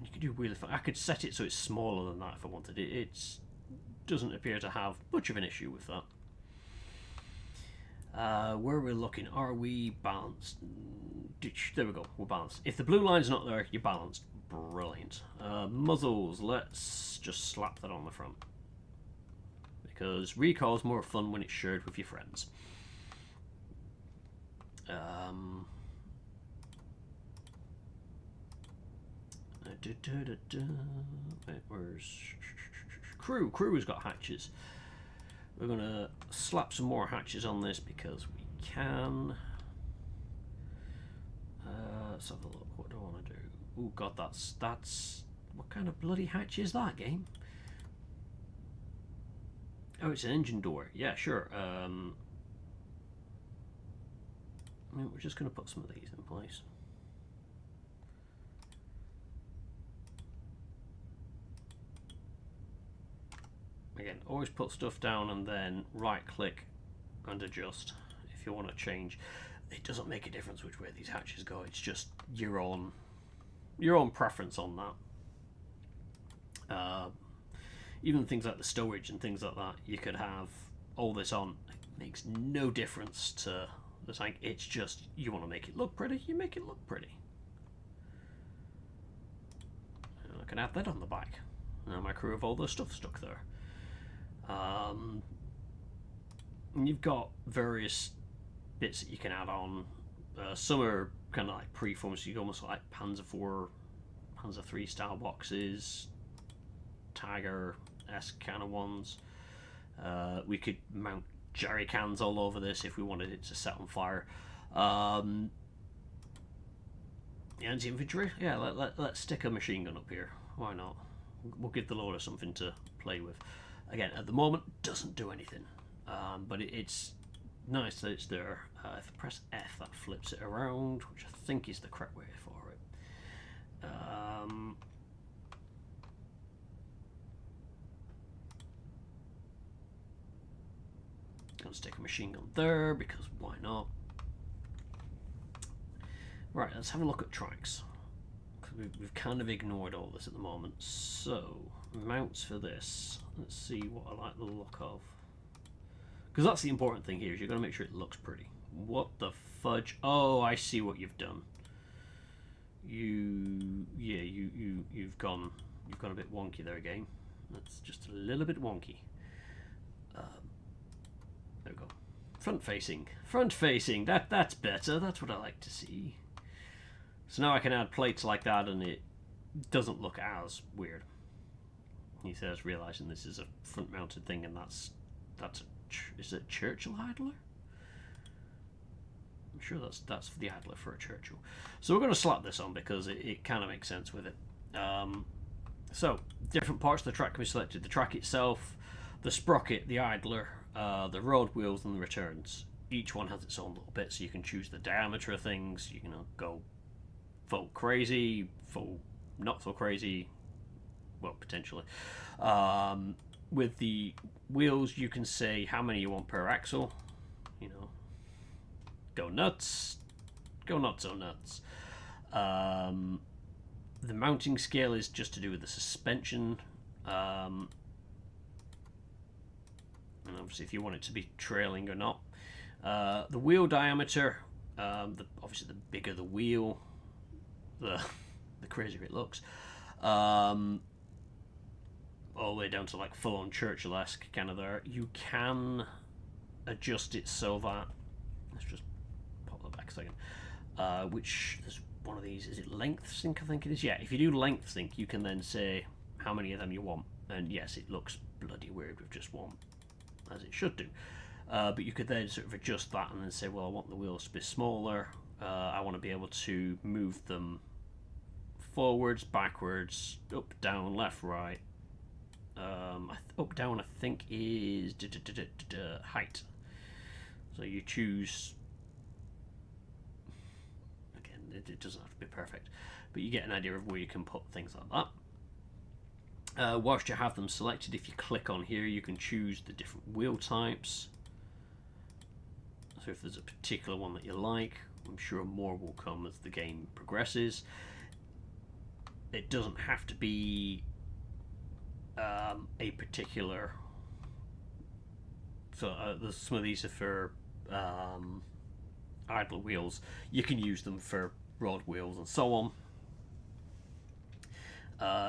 you can do really fun. I could set it so it's smaller than that if I wanted it. It doesn't appear to have much of an issue with that. Where we're looking, are we balanced? There we go, we're balanced. If the blue line's not there, you're balanced. Brilliant. Muzzles, let's just slap that on the front, because recoil's more fun when it's shared with your friends. Where's crew? Crew's got hatches. We're gonna slap some more hatches on this because we can. Let's have a look. What do I want to do? Oh god, that's what kind of bloody hatch is that, game? Oh, it's an engine door. Yeah, sure. I mean, we're just gonna put some of these in place. Again, always put stuff down and then right click and adjust if you want to change. It doesn't make a difference which way these hatches go, it's just your own preference on that. Even things like the storage and things like that, you could have all this on. It makes no difference to the tank, it's just you want to make it look pretty, you make it look pretty. I can add that on the back. Now my crew have all their stuff stuck there. And you've got various bits that you can add on. Some are kind of like preformed, so you almost like Panzer IV, Panzer III style boxes, Tiger-esque kind of ones. We could mount jerry cans all over this if we wanted it to set on fire. The anti-infantry, yeah, let's stick a machine gun up here. Why not? We'll give the loader something to play with. Again, at the moment, doesn't do anything, but it's nice that it's there. If I press F, that flips it around, which I think is the correct way for it. Gonna stick a machine gun there because why not? Right, let's have a look at tracks. We've kind of ignored all this at the moment. So, mounts for this. Let's see what I like the look of. Because that's the important thing here, is you've got to make sure it looks pretty. What the fudge? Oh, I see what you've done. You've gone a bit wonky there, game. That's just a little bit wonky. There we go. Front facing. That's better. That's what I like to see. So now I can add plates like that, and it doesn't look as weird. He says, realizing this is a front-mounted thing, and is it a Churchill idler? I'm sure that's the idler for a Churchill. So we're going to slap this on because it kind of makes sense with it. So different parts of the track can be selected: the track itself, the sprocket, the idler, the road wheels, and the returns. Each one has its own little bit, so you can choose the diameter of things. You can go full crazy, full not so crazy, well, potentially. With the wheels, you can say how many you want per axle. Go nuts, go not so nuts. The mounting scale is just to do with the suspension, and obviously if you want it to be trailing or not. The wheel diameter, obviously the bigger the wheel, the crazier it looks. All the way down to like full-on Churchill-esque kind of there. You can adjust it so that, let's just pop that back a second, which, there's one of these, is it length sync I think it is? Yeah, if you do length sync you can then say how many of them you want, and yes, it looks bloody weird with just one, as it should do. But you could then sort of adjust that and then say, well, I want the wheels to be smaller, I want to be able to move them forwards, backwards, up, down, left, right. Up, down I think is height. So you choose, again, it doesn't have to be perfect, but you get an idea of where you can put things like that. Whilst you have them selected, if you click on here you can choose the different wheel types. So if there's a particular one that you like, I'm sure more will come as the game progresses. It doesn't have to be a particular, so there's some of these are for idle wheels. You can use them for road wheels and so on.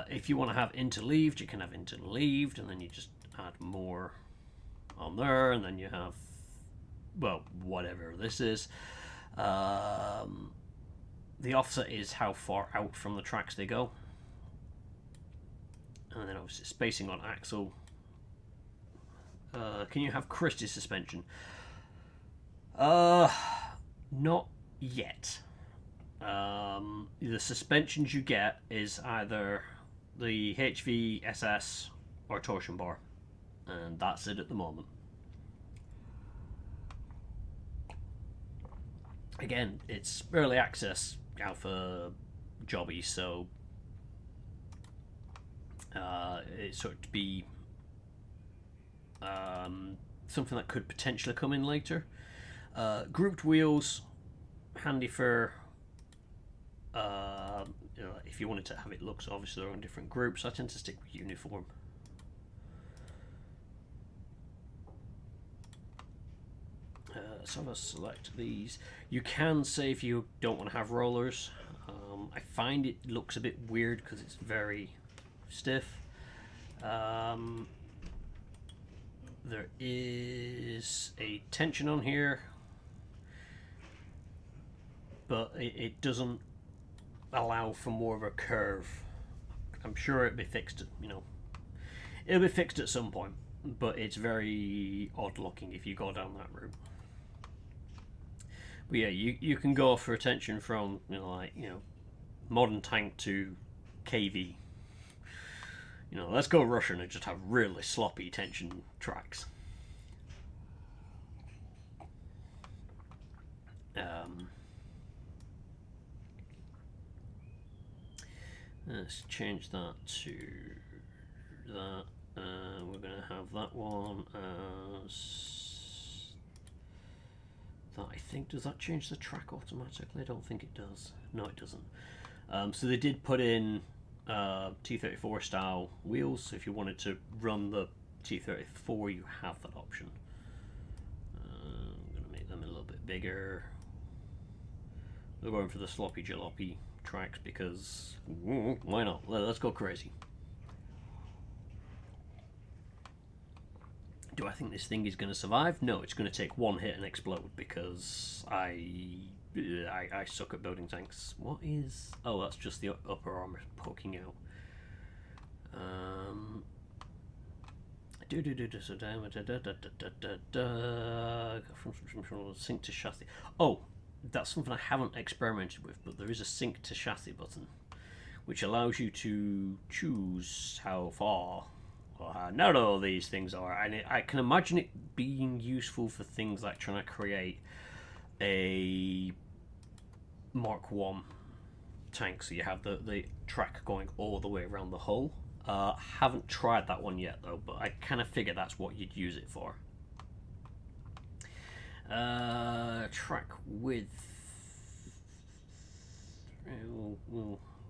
If you want to have interleaved, you can have interleaved, and then you just add more on there, and then you have, well, whatever this is. The offset is how far out from the tracks they go. And then obviously spacing on axle. Can you have Christie suspension? Not yet. The suspensions you get is either the HV, SS, or torsion bar, and that's it at the moment. Again, it's early access alpha jobby, so it's sort of to be something that could potentially come in later. Grouped wheels, handy for if you wanted to have it look, so obviously they're on different groups. I tend to stick with uniform. So let's select these. You can say if you don't want to have rollers. I find it looks a bit weird because it's very stiff. There is a tension on here, but it doesn't allow for more of a curve. I'm sure it'll be fixed, it'll be fixed at some point, but it's very odd looking if you go down that route. But yeah, you can go for a tension from modern tank to KV. Let's go Russian and just have really sloppy tension tracks. Let's change that to that. We're going to have that one as that. I think, does that change the track automatically? I don't think it does. No, it doesn't. So they did put in T34 style wheels, so if you wanted to run the T34 you have that option. I'm going to make them a little bit bigger. We're going for the sloppy jalopy tracks because why not? Let's go crazy. Do I think this thing is going to survive? No, it's going to take one hit and explode because I suck at building tanks. What is... Oh, that's just the upper armor poking out. Sync to chassis. Oh, that's something I haven't experimented with, but there is a sync to chassis button, which allows you to choose how far or how narrow these things are, and I can imagine it being useful for things like trying to create a Mark 1 tank, so you have the track going all the way around the hull. Haven't tried that one yet though, but I kind of figure that's what you'd use it for. Track width.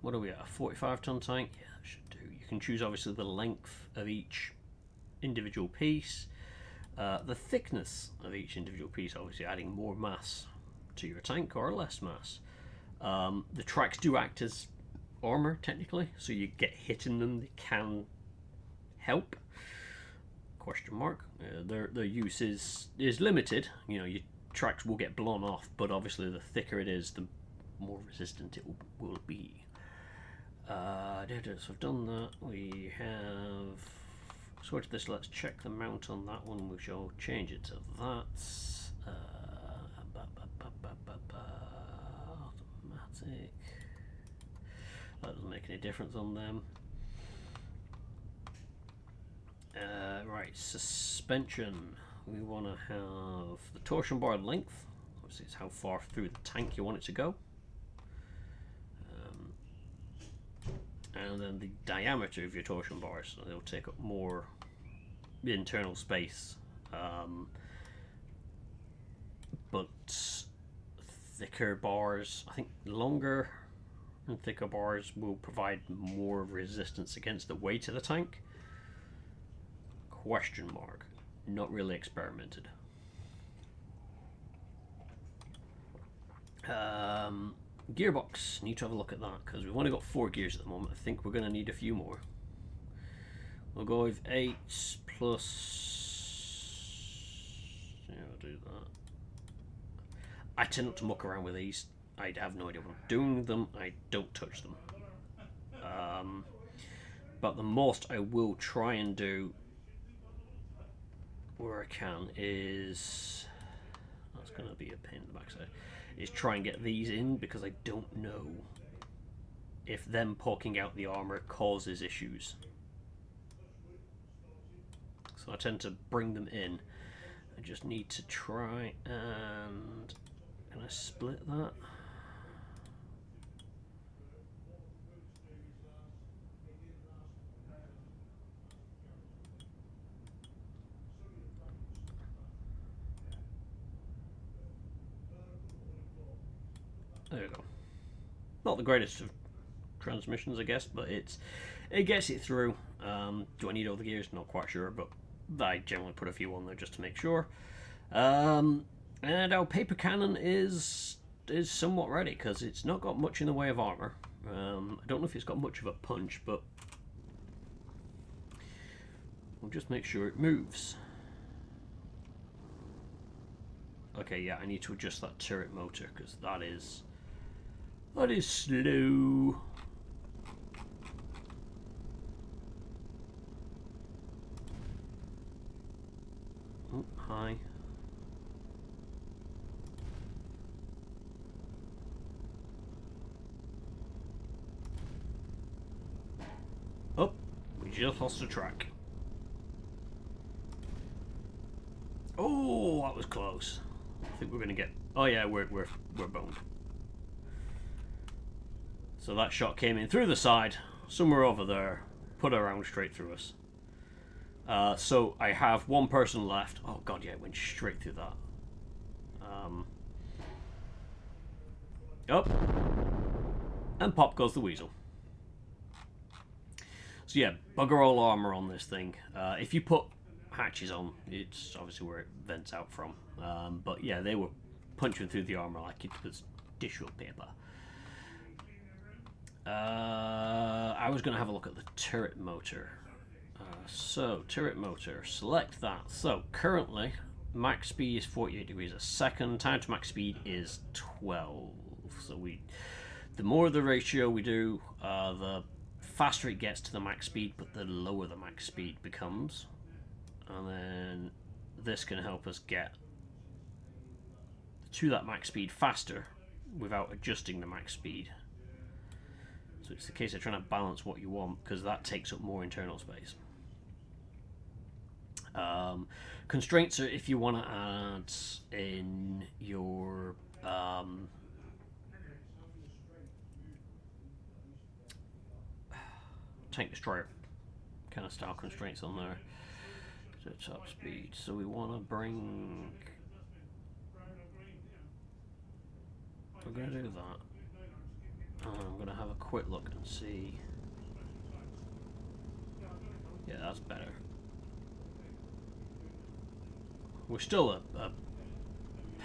What are we at? A 45 ton tank? Yeah, that should do. You can choose obviously the length of each individual piece, the thickness of each individual piece, obviously adding more mass to your tank or less mass. The tracks do act as armor technically, so you get hit in them, they can help. Question mark. Their use is limited. Your tracks will get blown off, but obviously the thicker it is, the more resistant it will be. So I've done that. We have sorted this. Let's check the mount on that one. We shall change it to that. Automatic. That doesn't make any difference on them. Right, suspension. We want to have the torsion bar length. Obviously, it's how far through the tank you want it to go. And then the diameter of your torsion bars. So they'll take up more internal space. But thicker bars, I think longer and thicker bars will provide more resistance against the weight of the tank. Question mark. Not really experimented. Gearbox. Need to have a look at that because we've only got 4 gears at the moment. I think we're going to need a few more. We'll go with 8 plus... Yeah, I'll do that. I tend not to muck around with these. I have no idea what I'm doing with them. I don't touch them. But the most I will try and do where I can is... That's going to be a pain in the backside. Is try and get these in because I don't know if them poking out the armor causes issues. So I tend to bring them in. I just need to try and... Can I split that? There we go. Not the greatest of transmissions, I guess, but it gets it through. Do I need all the gears? Not quite sure, but I generally put a few on there just to make sure. And our paper cannon is somewhat ready because it's not got much in the way of armor. I don't know if it's got much of a punch, but We'll just make sure it moves. Okay, yeah, I need to adjust that turret motor because that is slow. Oh, hi. Oh, we just lost the track. Oh, that was close. I think we're gonna get. Oh yeah, we're boned. So that shot came in through the side, somewhere over there, put a round straight through us. So I have one person left. Oh god, yeah, it went straight through that. Up, and pop goes the weasel. So yeah, bugger all armor on this thing. If you put hatches on, it's obviously where it vents out from. But yeah, they were punching through the armor like it was tissue paper. I was going to have a look at the turret motor. So, turret motor, select that. So, currently, max speed is 48 degrees a second. Time to max speed is 12. So, the more the ratio we do, the faster it gets to the max speed, but the lower the max speed becomes. And then this can help us get to that max speed faster without adjusting the max speed. So it's the case of trying to balance what you want, because that takes up more internal space. Constraints are if you want to add in your tank destroyer kind of style constraints on there. So top speed. So we want to bring. We're going to do that. I'm going to have a quick look and see. Yeah, that's better. We're still a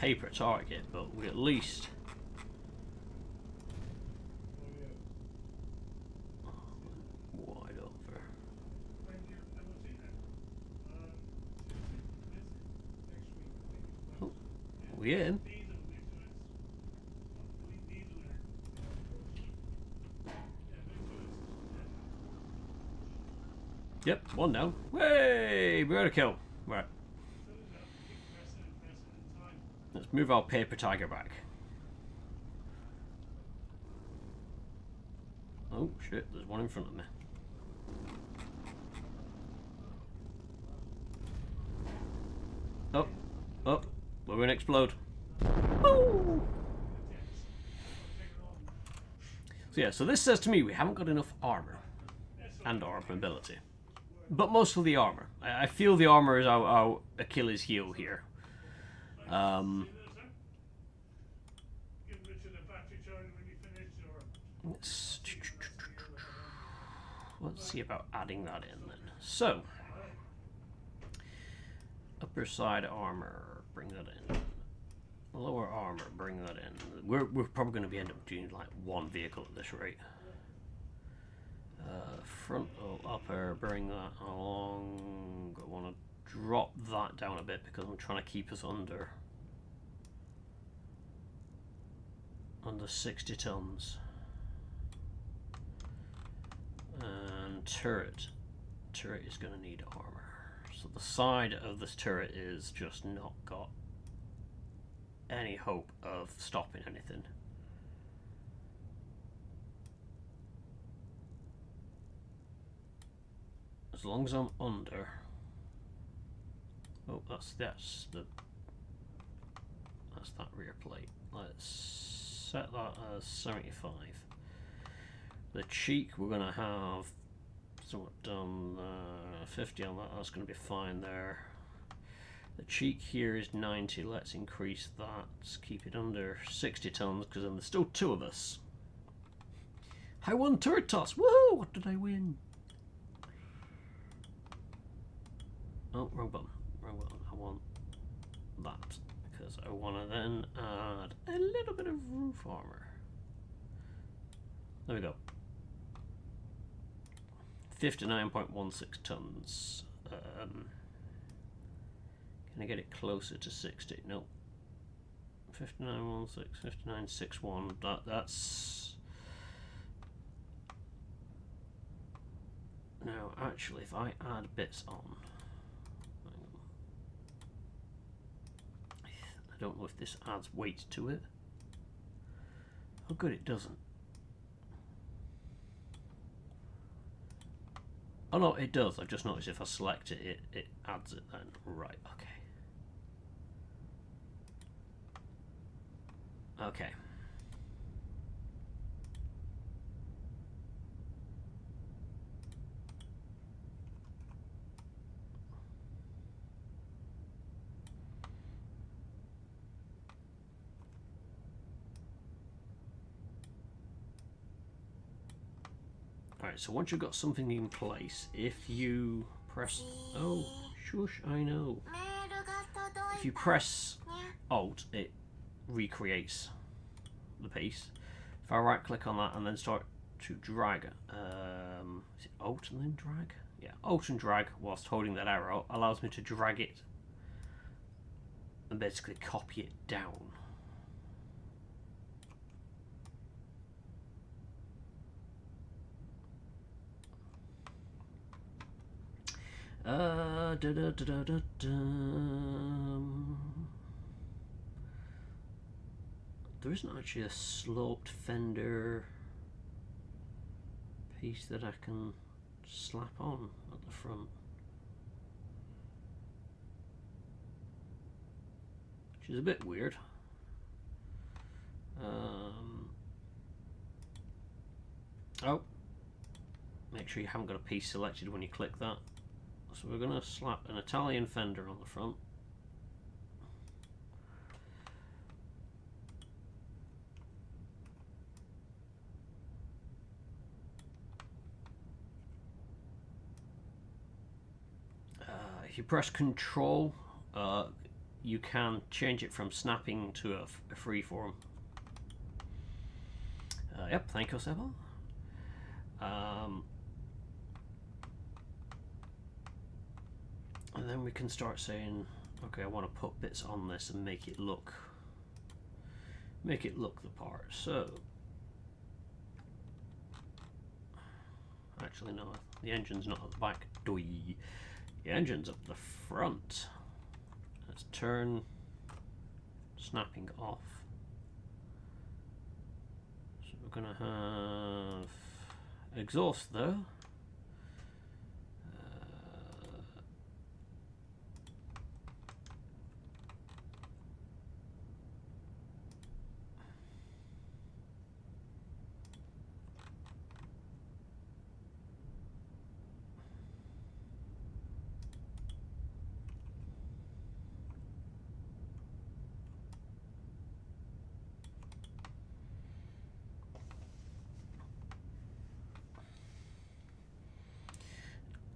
paper target, but we at least wide over. Oh, we in? Yep, one down. Hey, we got a kill. Right. Let's move our paper tiger back. Oh shit, there's one in front of me. Up, up, we're gonna explode. Woo! So yeah, so this says to me we haven't got enough armor and armor ability. But mostly the armor. I feel the armor is our Achilles heel here. Let's see about adding that in then. So, upper side armor, bring that in. Lower armor, bring that in. We're probably going to be end up doing like one vehicle at this rate. Front or upper, bring that along. I want to drop that down a bit because I'm trying to keep us under 60 tons. And turret is going to need armor. So the side of this turret is just not got any hope of stopping anything. As long as I'm under. Oh, that's that rear plate. Let's set that as 75. The cheek we're gonna have somewhat done 50 on that. That's gonna be fine there. The cheek here is 90. Let's increase that. Let's keep it under 60 tons because then there's still two of us. I won turret toss. Woohoo! What did I win? Oh, wrong button. Wrong button. I want that because I want to then add a little bit of roof armor. There we go. 59.16 tons. Can I get it closer to 60? Nope. 59.16, 59.61. That's. Now, actually, if I add bits on, I don't know if this adds weight to it. Oh, good, it doesn't. Oh no, it does. I've just noticed if I select it, it adds it then. Right, okay. Okay. Alright, so once you've got something in place, if you press... Oh, shush, I know. If you press Alt, it recreates the piece. If I right click on that and then start to drag, is it Alt and then drag? Yeah, Alt and drag whilst holding that arrow allows me to drag it and basically copy it down. There isn't actually a sloped fender piece that I can slap on at the front, which is a bit weird. Oh, make sure you haven't got a piece selected when you click that. So we're going to slap an Italian fender on the front. If you press Control, you can change it from snapping to a freeform. Yep, thank you, Sebo. And then we can start saying, okay, I want to put bits on this and make it look the part. So, actually no, the engine's not at the back. Doi. The engine's up the front. Let's turn snapping off. So we're gonna have exhaust though.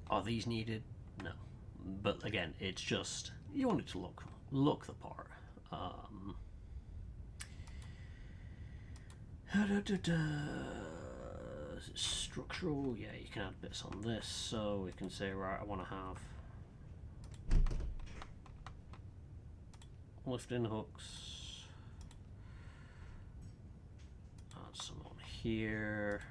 Are these needed? No. But again, it's just, you want it to look the part. Structural, yeah, you can add bits on this. So we can say, right, I want to have lifting hooks. Add some on here.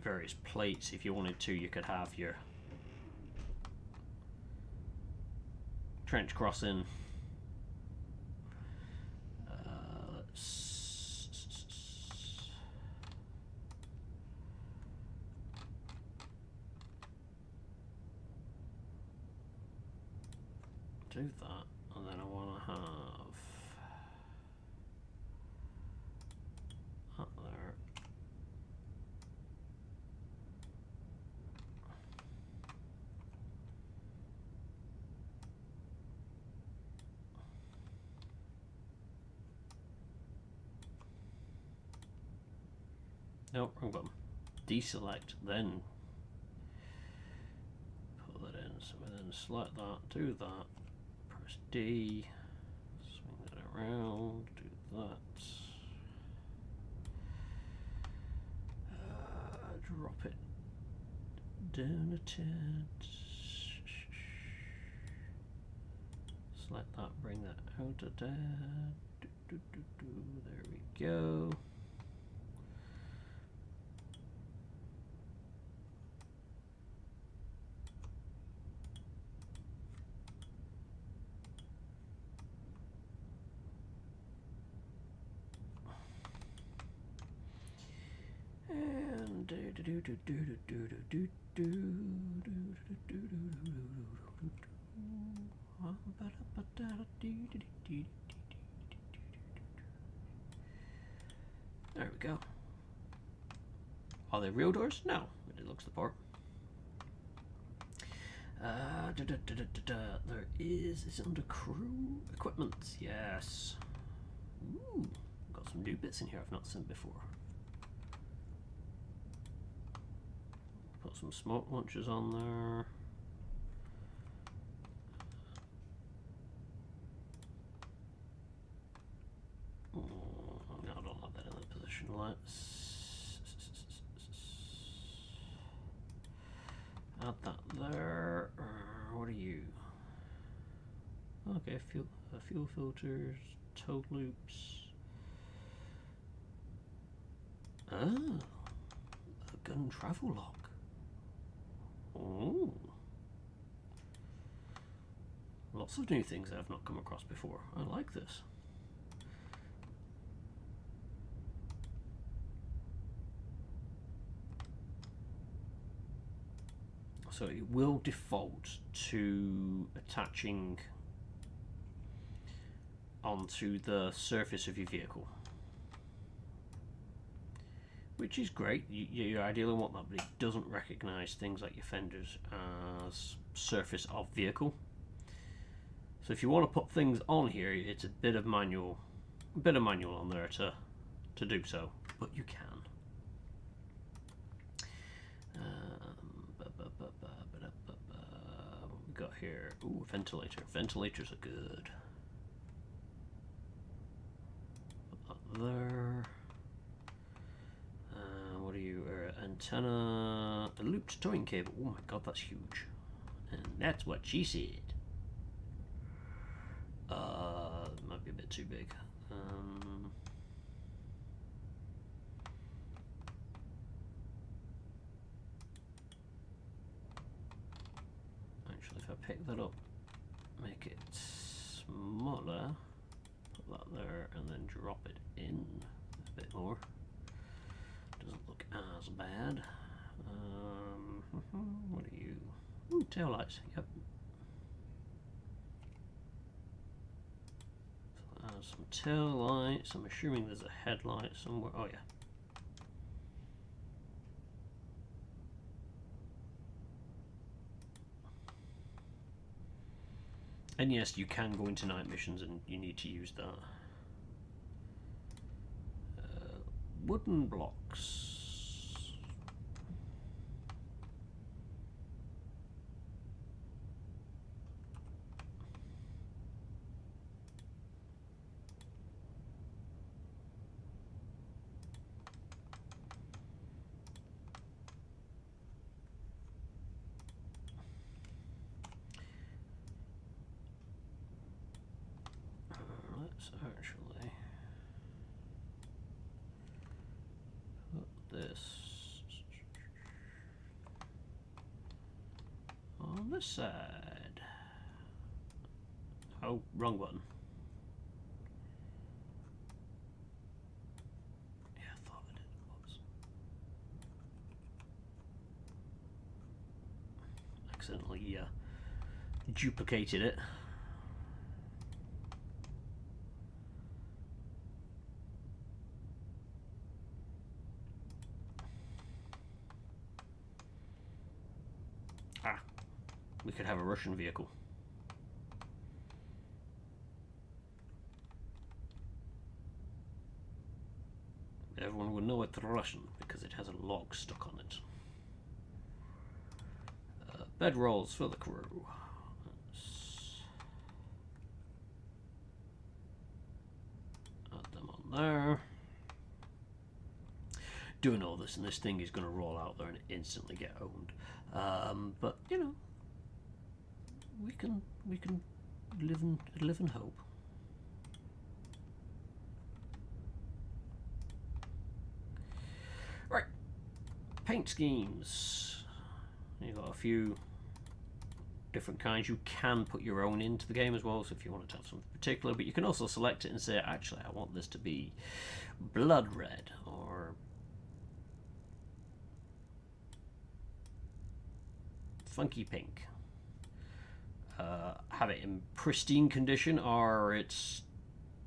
Various plates. If you wanted to, you could have your trench crossing. Let's do that, and then I want to have up there. Nope, wrong button. Deselect, then pull it in. So we then select that, do that, press D, swing that around, do that. drop it down a tad. Select that, bring that out a tad. There we go. And there we go. Are they real doors? No, it looks the part. There is. It's under crew equipment. Yes. Ooh, got some new bits in here I've not seen before. Put some smoke launchers on there. No, I don't like that in that position. Let's add that there. What are you? Okay, fuel filters, tow loops. Ah, a gun travel lock. Oh, lots of new things that I've not come across before. I like this. So it will default to attaching onto the surface of your vehicle, which is great. You ideally want that, but it doesn't recognize things like your fenders as surface of vehicle. So if you want to put things on here, it's a bit of manual on there to do so, but you can. What we got here? Ooh, ventilator. Ventilators are good. Put that there. What are you? Antenna. A looped towing cable. Oh my god, that's huge. And that's what she said. Might be a bit too big. Actually, if I pick that up, make it smaller, put that there, and then drop it in a bit more. Doesn't look as bad. What are you? Ooh, tail lights. Yep. So, some tail lights. I'm assuming there's a headlight somewhere. Oh yeah. And yes, you can go into night missions, and you need to use that. Wooden blocks. Let's actually put this on this side. Oh, wrong button. Yeah, I thought I did. Whoops. Accidentally duplicated it. Ah, we could have a Russian vehicle. Everyone would know it's Russian because it has a log stuck on it. Bedrolls for the crew. Let's add them on there. done all this, and this thing is going to roll out there and instantly get owned. But you know, we can live in hope. Right, paint schemes. You've got a few different kinds. You can put your own into the game as well, so if you want to have something particular, but you can also select it and say, actually, I want this to be blood red or funky pink. Have it in pristine condition, or it's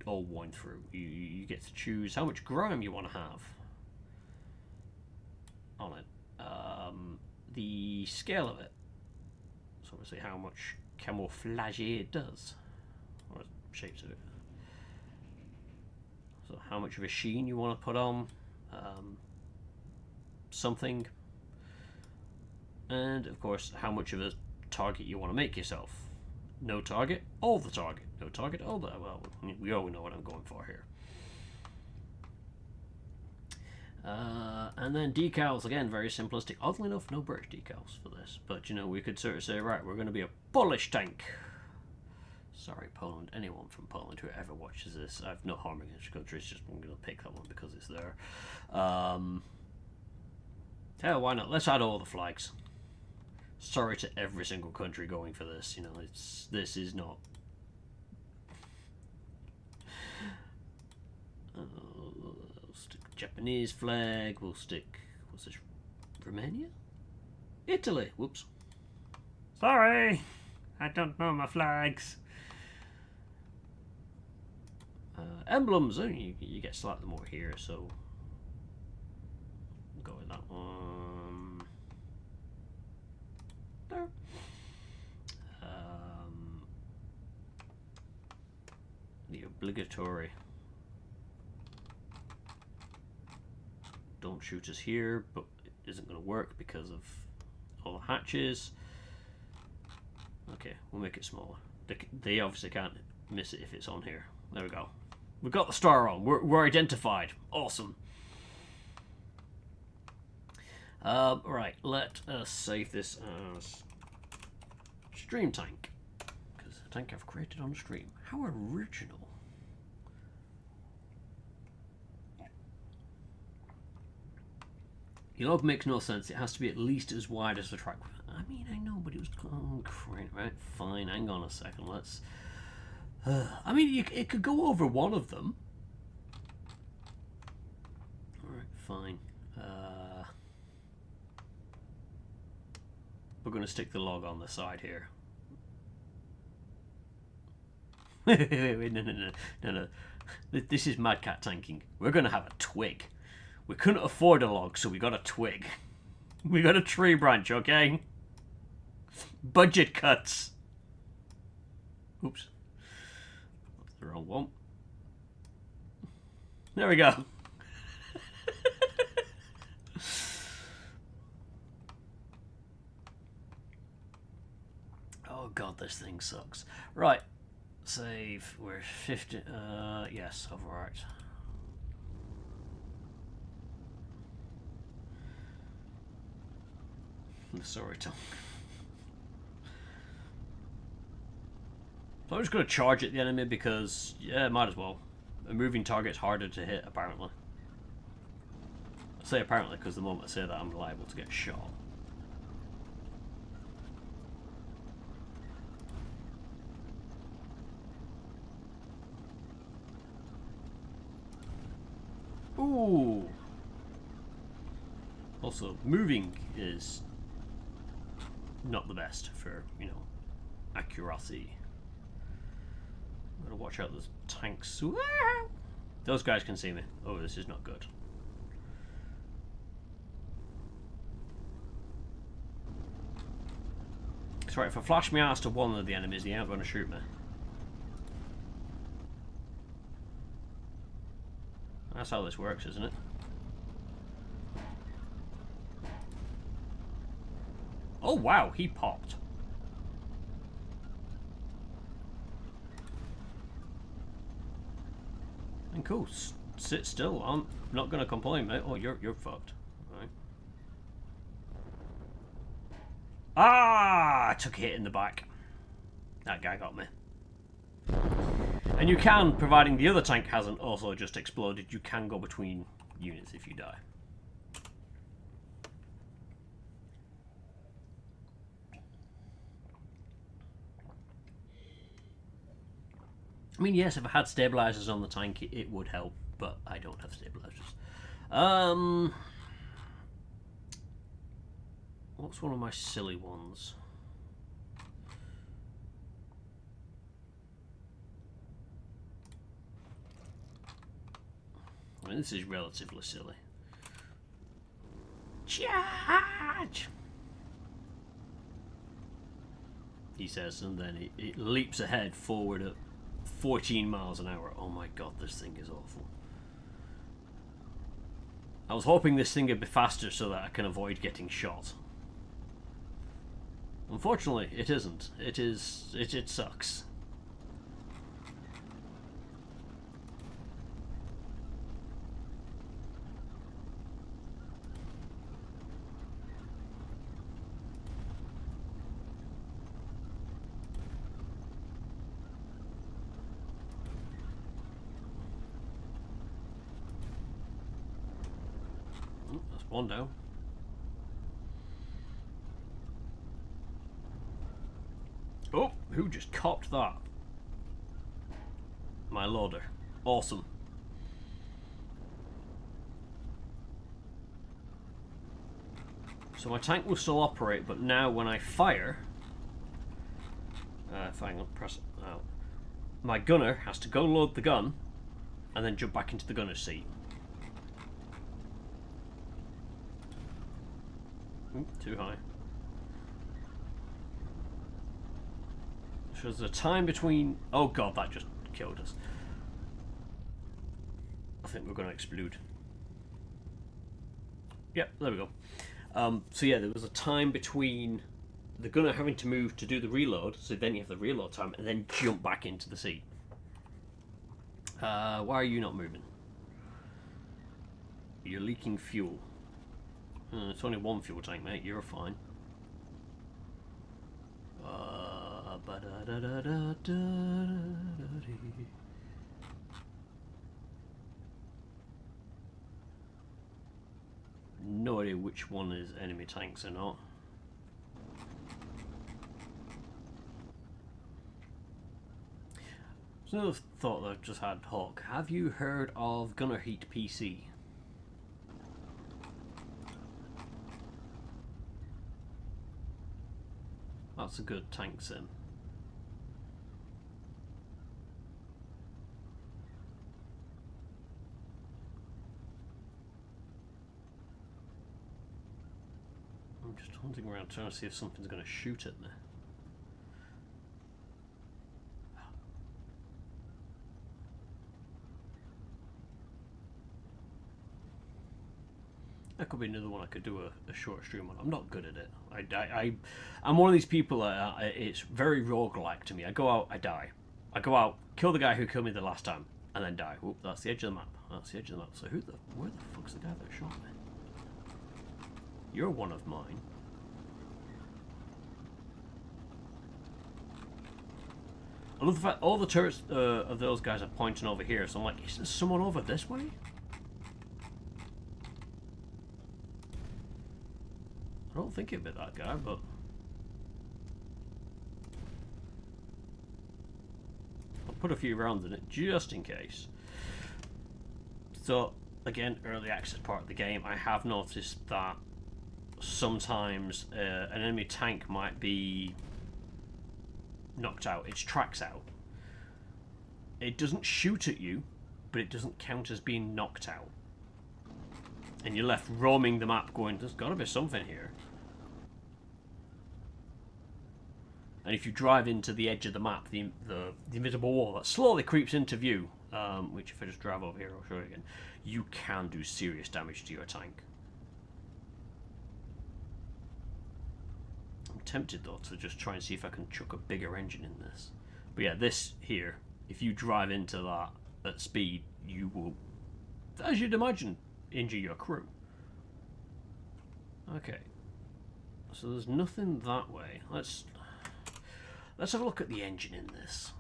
all worn through. You get to choose how much grime you want to have on it. The scale of it. So obviously how much camouflage it does. Or shapes of it. So how much of a sheen you want to put on something. And of course how much of a target you want to make yourself. No target, all the target. No target, all the... Well, we all know what I'm going for here. And then decals, again, very simplistic. Oddly enough, no British decals for this. But, you know, we could sort of say, right, we're going to be a Polish tank. Sorry, Poland. Anyone from Poland who ever watches this, I've no harm against your country. It's just I'm going to pick that one because it's there. Hell, why not? Let's add all the flags. Sorry to every single country going for this. You know, this is not... We'll stick Japanese flag. We'll stick... What's this? Romania? Italy. Whoops. Sorry. I don't know my flags. Emblems. You get slightly more here, so... Go with that one. There. The obligatory don't shoot us here, but it isn't going to work because of all the hatches. Okay, we'll make it smaller. They obviously can't miss it if it's on here. There we go. We've got the star on. We're identified. Awesome. Right, let us save this as stream tank, because it's a tank I've created on stream. How original. Your log makes no sense. It has to be at least as wide as the track. I mean, I know, but it was... Oh, great. Right, fine. Hang on a second. Let's... I mean, it could go over one of them. Alright, fine. We're going to stick the log on the side here. Wait, no. This is Mad Cat tanking. We're going to have a twig. We couldn't afford a log, so we got a twig. We got a tree branch, okay? Budget cuts. Oops. That's the wrong one. There we go. Oh god, this thing sucks. Right. Save. We're 50. Yes, overwrite. Sorry, Tom. So I'm just going to charge at the enemy because, yeah, might as well. A moving target's harder to hit, apparently. I say apparently because the moment I say that, I'm liable to get shot. Ooh. Also, moving is not the best for, you know, accuracy. Gotta watch out, there's tanks. Those guys can see me. Oh, this is not good. That's right, if I flash my ass to one of the enemies, they aren't going to shoot me. That's how this works, isn't it? Oh wow, he popped. And cool. sit still. I'm not going to complain, mate. Oh, you're fucked. Right. Ah! I took a hit in the back. That guy got me. And you can, providing the other tank hasn't also just exploded, you can go between units if you die. I mean, yes, if I had stabilizers on the tank, it would help, but I don't have stabilizers. What's one of my silly ones? I mean, this is relatively silly. Charge! He says, and then it leaps ahead forward at 14 miles an hour. Oh my god, this thing is awful. I was hoping this thing would be faster so that I can avoid getting shot. Unfortunately, it isn't. It sucks. That's one down. Oh, who just copped that? My loader. Awesome. So my tank will still operate, but now when I fire... if I can press it out. My gunner has to go load the gun, and then jump back into the gunner's seat. Ooh, too high. So there's a time between... Oh god, that just killed us. I think we're going to explode. Yep, there we go. So yeah, there was a time between the gunner having to move to do the reload, so then you have the reload time, and then jump back into the seat. Why are you not moving? You're leaking fuel. It's only one fuel tank, mate. You're fine. No idea which one is enemy tanks or not. So another thought that I've just had, Hawk. Have you heard of Gunner Heat PC? That's a good tank sim. I'm just hunting around trying to see if something's going to shoot at me. That could be another one I could do a short stream on. I'm not good at it. I'm one of these people, it's very roguelike to me. I go out, I die. I go out, kill the guy who killed me the last time, and then die. Whoop, that's the edge of the map. That's the edge of the map. So where the fuck's the guy that shot me? You're one of mine. I love the fact all the turrets of those guys are pointing over here, so I'm like, is there someone over this way? I don't think it'd be that guy, but... I'll put a few rounds in it, just in case. So, again, early access part of the game, I have noticed that sometimes an enemy tank might be knocked out. Its track's out. It doesn't shoot at you, but it doesn't count as being knocked out. And you're left roaming the map going, there's got to be something here. And if you drive into the edge of the map, the invisible wall that slowly creeps into view, which if I just drive over here, I'll show you again, you can do serious damage to your tank. I'm tempted though to just try and see if I can chuck a bigger engine in this. But yeah, this here, if you drive into that at speed, you will as you'd imagine, injure your crew. Okay. So there's nothing that way. Let's have a look at the engine in this.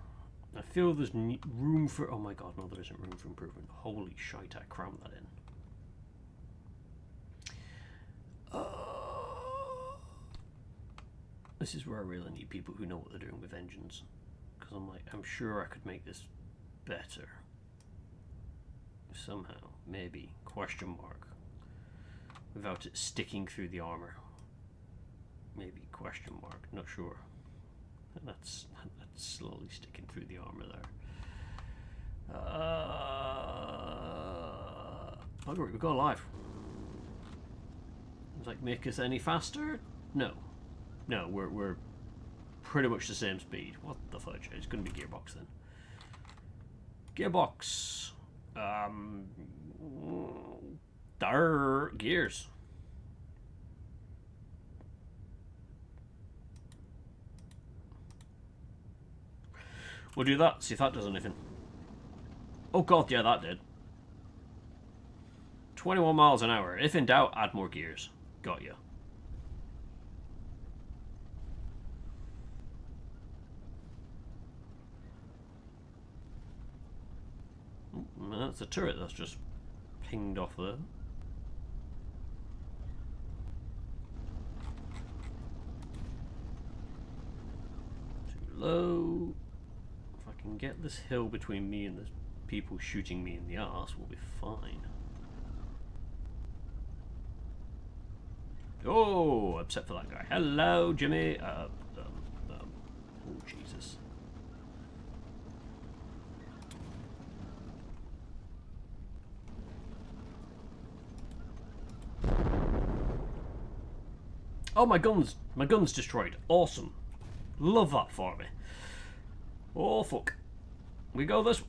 I feel there's room for... Oh my god, no, there isn't room for improvement. Holy shite, I crammed that in. This is where I really need people who know what they're doing with engines. Because I'm sure I could make this better. Somehow. Maybe. Question mark. Without it sticking through the armor. Maybe. Question mark. Not sure. That's slowly sticking through the armor there. Bugger it, we go live. Does that make us any faster? No. No, we're pretty much the same speed. What the fudge? It's going to be gearbox then. Gearbox. Gears. We'll do that, see if that does anything. Oh god, yeah, that did. 21 miles an hour. If in doubt, add more gears. Got you. That's a turret that's just pinged off there. Too low. If I can get this hill between me and the people shooting me in the arse, we'll be fine. Oh, except for that guy. Hello, Jimmy. Oh, Jesus. Oh, my gun's destroyed. Awesome. Love that for me. Oh, fuck. We go this...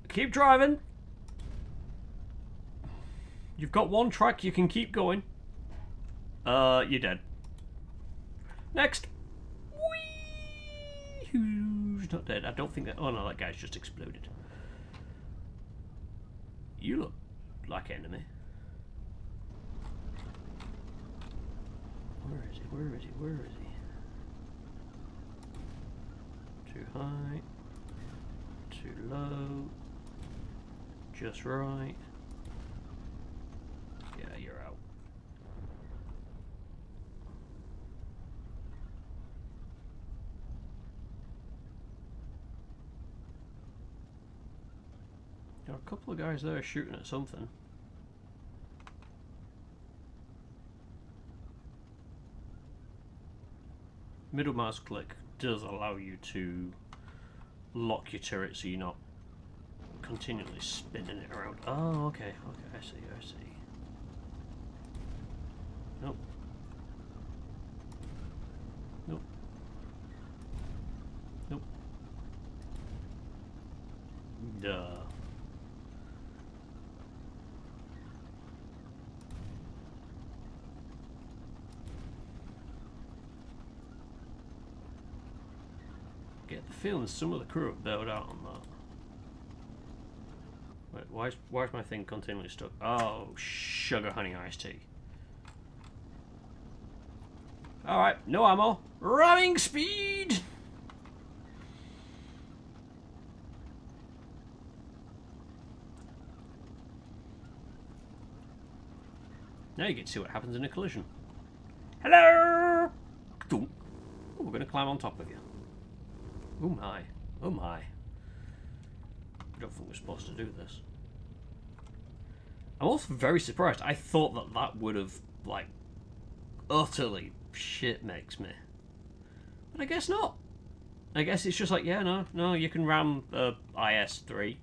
Keep driving. You've got one track, you can keep going. You're dead. Next. Whee! Who's not dead? I don't think that... Oh, no, that guy's just exploded. You look like enemy. Where is he? Where is he? Where is he? Too high. Too low. Just right. Yeah, you're out. There are a couple of guys there shooting at something. Middle mouse click does allow you to lock your turret so you're not continually spinning it around. Oh, okay, I see. Nope. Nope. Nope. Duh. Get the feeling some of the crew have bailed out on that. Wait, why is my thing continually stuck? Oh, sugar honey iced tea. Alright, no ammo. Ramming speed! Now you get to see what happens in a collision. Hello! Oh, we're going to climb on top of you. Oh my. Oh my. I don't think we're supposed to do this. I'm also very surprised. I thought that that would have, like, utterly shit makes me. But I guess not. I guess it's just like, yeah, no, you can ram IS-3.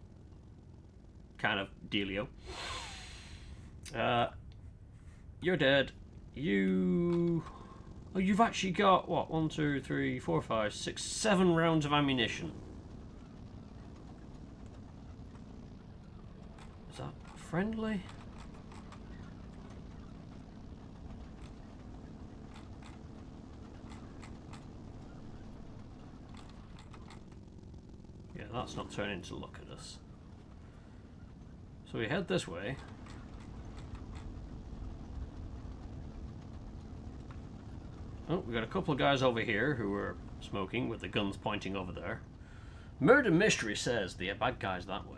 Kind of dealio. You're dead. You... Oh, you've actually got, what, 1, 2, 3, 4, 5, 6, 7 rounds of ammunition. Is that friendly? Yeah, that's not turning to look at us. So we head this way. Oh, we got a couple of guys over here who are smoking with the guns pointing over there. Murder Mystery says the bad guys that way.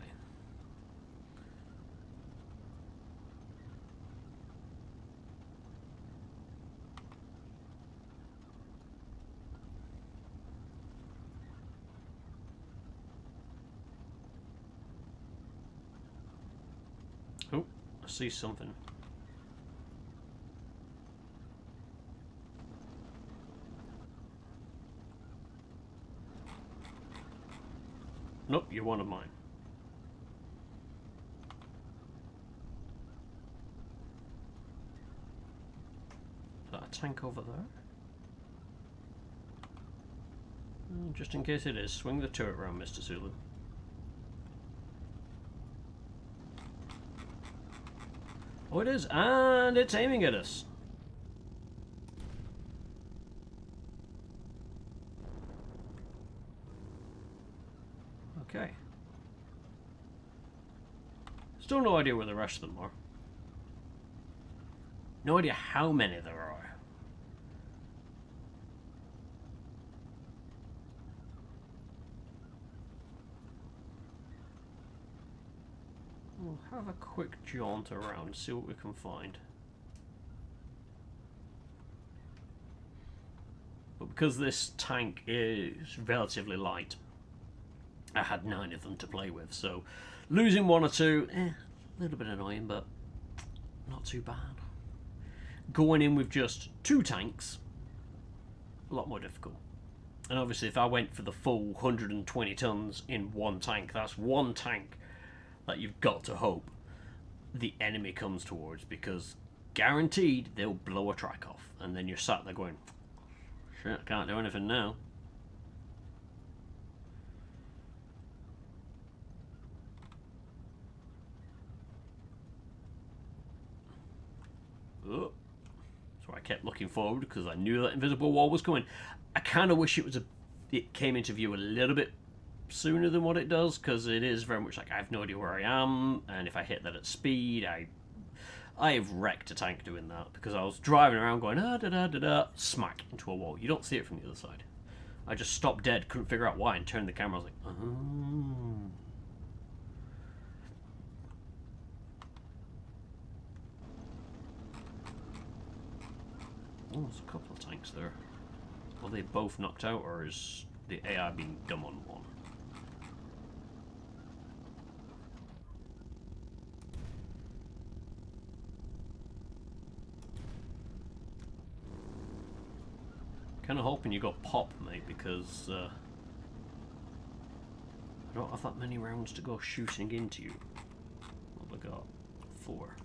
Oh, I see something. Nope, you're one of mine. Is that a tank over there? Just in case it is, swing the turret around, Mr. Zulu. Oh, it is, and it's aiming at us. Okay. Still no idea where the rest of them are. No idea how many there are. We'll have a quick jaunt around, see what we can find. But because this tank is relatively light, I had 9 of them to play with, so losing 1 or 2, a little bit annoying, but not too bad. Going in with just 2 tanks, a lot more difficult. And obviously if I went for the full 120 tons in 1 tank, that's 1 tank that you've got to hope the enemy comes towards, because guaranteed they'll blow a track off, and then you're sat there going, shit, I can't do anything now. Oh. So I kept looking forward because I knew that invisible wall was coming. I kind of wish it came into view a little bit sooner than what it does, because it is very much like I have no idea where I am, and if I hit that at speed, I have wrecked a tank doing that, because I was driving around going da da da da, smack into a wall. You don't see it from the other side. I just stopped dead, couldn't figure out why, and turned the camera. I was like, oh. Oh, there's a couple of tanks there. Are they both knocked out, or is the AI being dumb on one? Kind of hoping you got pop, mate, because I don't have that many rounds to go shooting into you. What have I got? 4.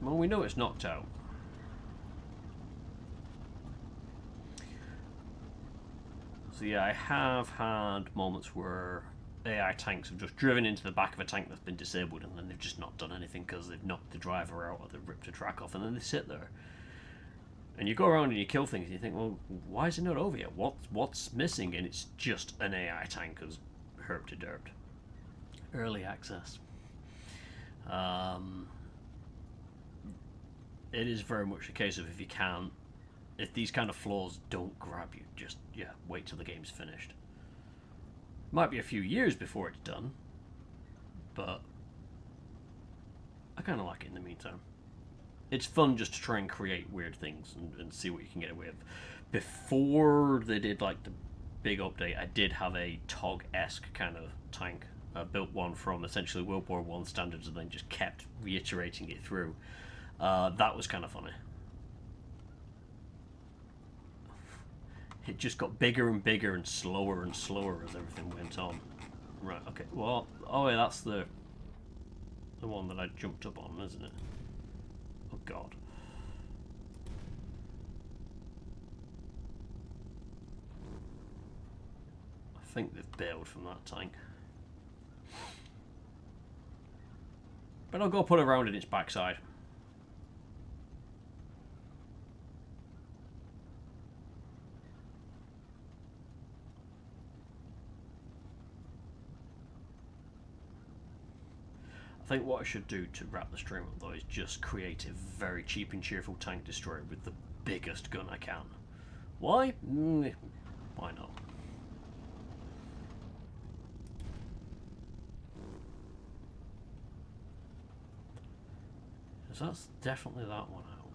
Well, we know it's knocked out. So yeah, I have had moments where AI tanks have just driven into the back of a tank that's been disabled, and then they've just not done anything because they've knocked the driver out or they've ripped a track off, and then they sit there. And you go around and you kill things, and you think, well, why is it not over yet? What's missing? And it's just an AI tank has herped to dirt. Early access. It is very much a case of if these kind of flaws don't grab you, just, wait till the game's finished. Might be a few years before it's done, but I kind of like it in the meantime. It's fun just to try and create weird things and see what you can get away with. Before they did like the big update, I did have a TOG-esque kind of tank. I built one from essentially World War I standards and then just kept reiterating it through. That was kind of funny. It just got bigger and bigger and slower as everything went on. Right, okay, well, oh yeah, that's the one that I jumped up on, isn't it? Oh god. I think they've bailed from that tank. But I'll go put a round in its backside. I think what I should do to wrap the stream up, though, is just create a very cheap and cheerful tank destroyer with the biggest gun I can. Why? Why not? Because that's definitely that one out.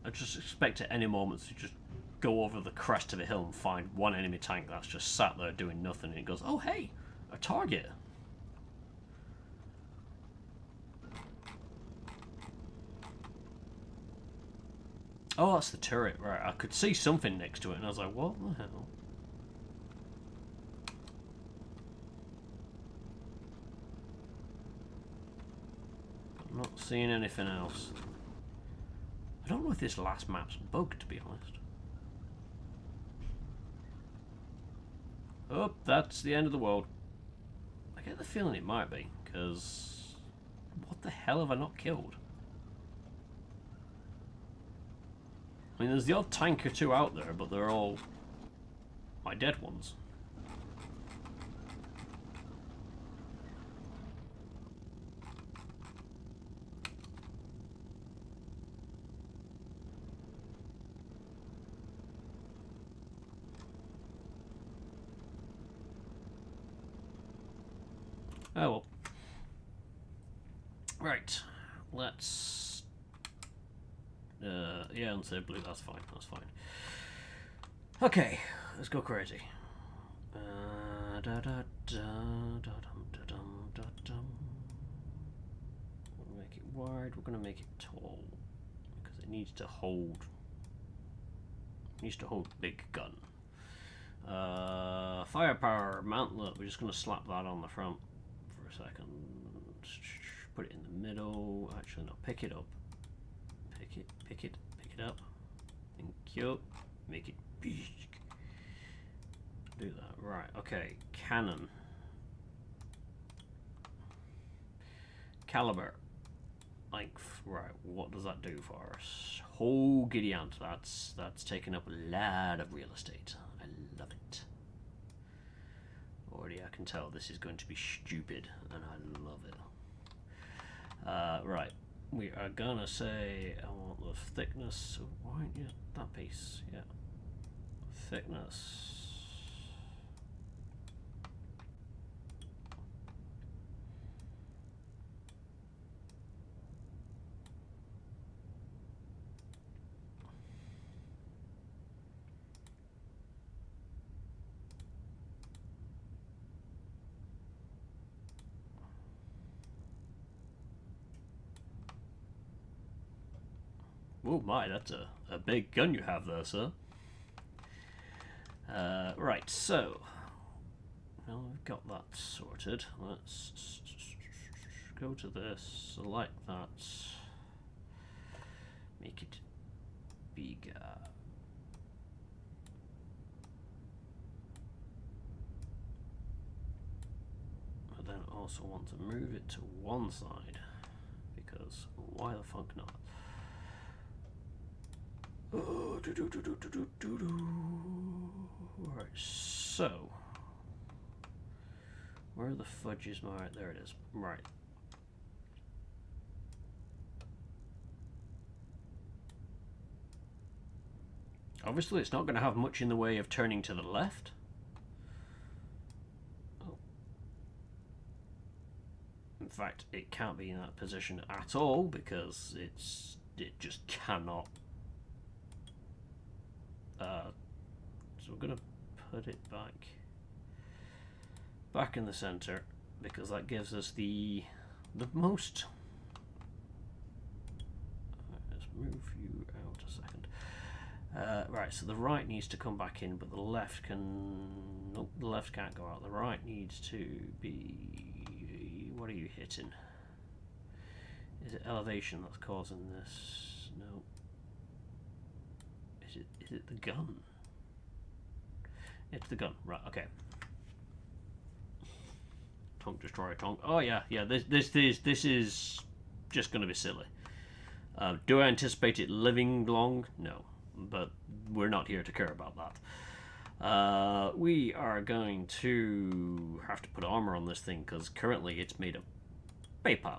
I just expect at any moment to just go over the crest of a hill and find one enemy tank that's just sat there doing nothing, and it goes, oh hey, a target. Oh, that's the turret, right. I could see something next to it and I was like, what the hell? I'm not seeing anything else. I don't know if this last map's bugged, to be honest. Oh, that's the end of the world. I get the feeling it might be, because what the hell have I not killed? I mean, there's the odd tank or two out there, but they're all my dead ones. Oh well. Right, let's... yeah, unsave blue, that's fine, that's fine. Okay, let's go crazy. We're gonna make it wide, we're gonna make it tall, because it needs to hold... big gun. Firepower, mantlet, we're just gonna slap that on the front for a second. Put it in the middle. Actually, no, pick it up. Pick it up. Thank you. Make it big. Do that. Right, okay. Cannon. Caliber. Length. Right, what does that do for us? Oh, giddy aunt. That's taking up a lot of real estate. I love it. Already I can tell this is going to be stupid, and I love it. Right, we are gonna say I want the thickness. Why aren't you that piece? Yeah, thickness. Oh my, that's a big gun you have there, sir. Right, so now we've got that sorted. Let's go to this, select that, make it bigger. I then also want to move it to one side, because why the fuck not? Alright, so where are the fudges? Alright, there it is. Right. Obviously it's not going to have much in the way of turning to the left. Oh. In fact, it can't be in that position at all, because it just cannot. So we're going to put it back in the center, because that gives us the most. Let's move you out a second. Right, so the right needs to come back in, but the left can. Nope, the left can't go out. The right needs to be. What are you hitting? Is it elevation that's causing this? No. Is it the gun? It's the gun, right, okay. Tonk destroyer, tonk. Oh yeah, yeah. This is just going to be silly. Do I anticipate it living long? No, but we're not here to care about that. We are going to have to put armor on this thing because currently it's made of paper.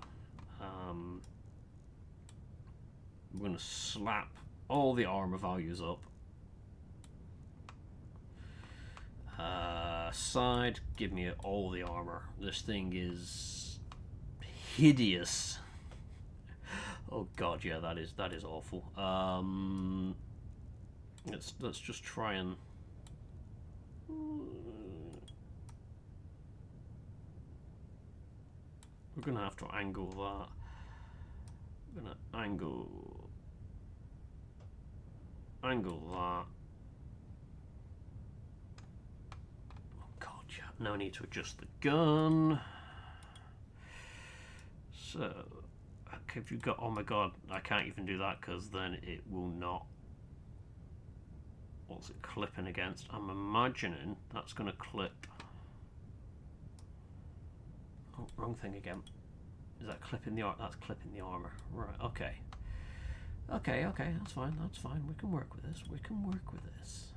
We're going to slap all the armor values up. Side, give me all the armor. This thing is hideous. Oh god, yeah, that is awful. Let's just try and we're gonna have to angle that. We're gonna angle that. No need to adjust the gun. So, okay, if you've got, oh my god, I can't even do that because then it will not. What's it clipping against? I'm imagining that's going to clip. Oh, wrong thing again. Is that clipping the armor? That's clipping the armor. Right, okay. Okay, that's fine, that's fine. We can work with this. We can work with this.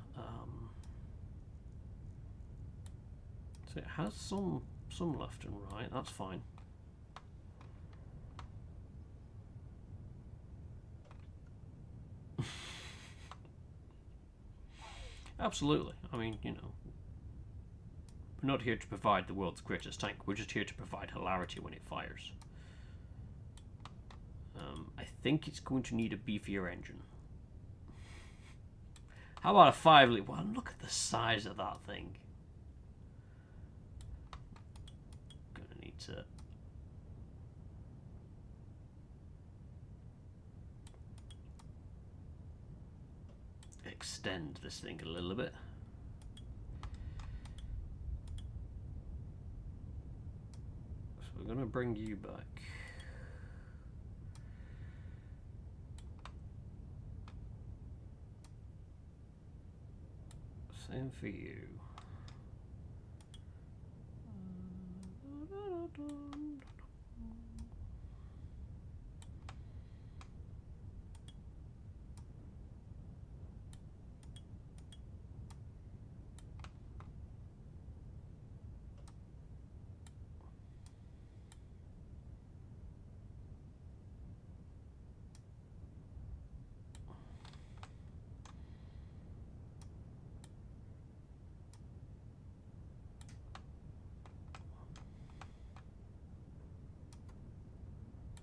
So it has some left and right, that's fine. Absolutely. I mean, you know, we're not here to provide the world's greatest tank, we're just here to provide hilarity when it fires. I think it's going to need a beefier engine. How about a 5-litre? Well, look at the size of that thing. To extend this thing a little bit. So we're going to bring you back. Same for you.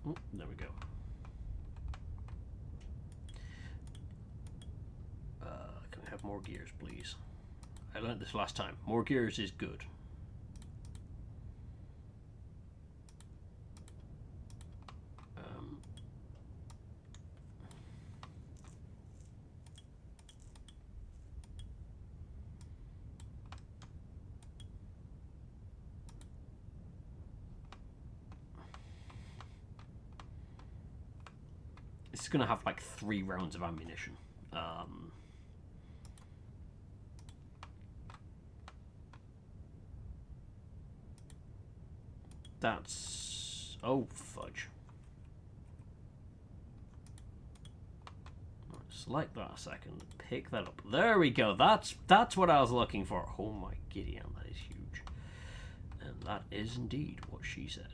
Oh, there we go. Can we have more gears, please? I learned this last time. More gears is good. It's going to have like 3 rounds of ammunition. That's... oh, fudge. Select that a second. Pick that up. There we go. That's what I was looking for. Oh my Gideon, that is huge. And that is indeed what she said.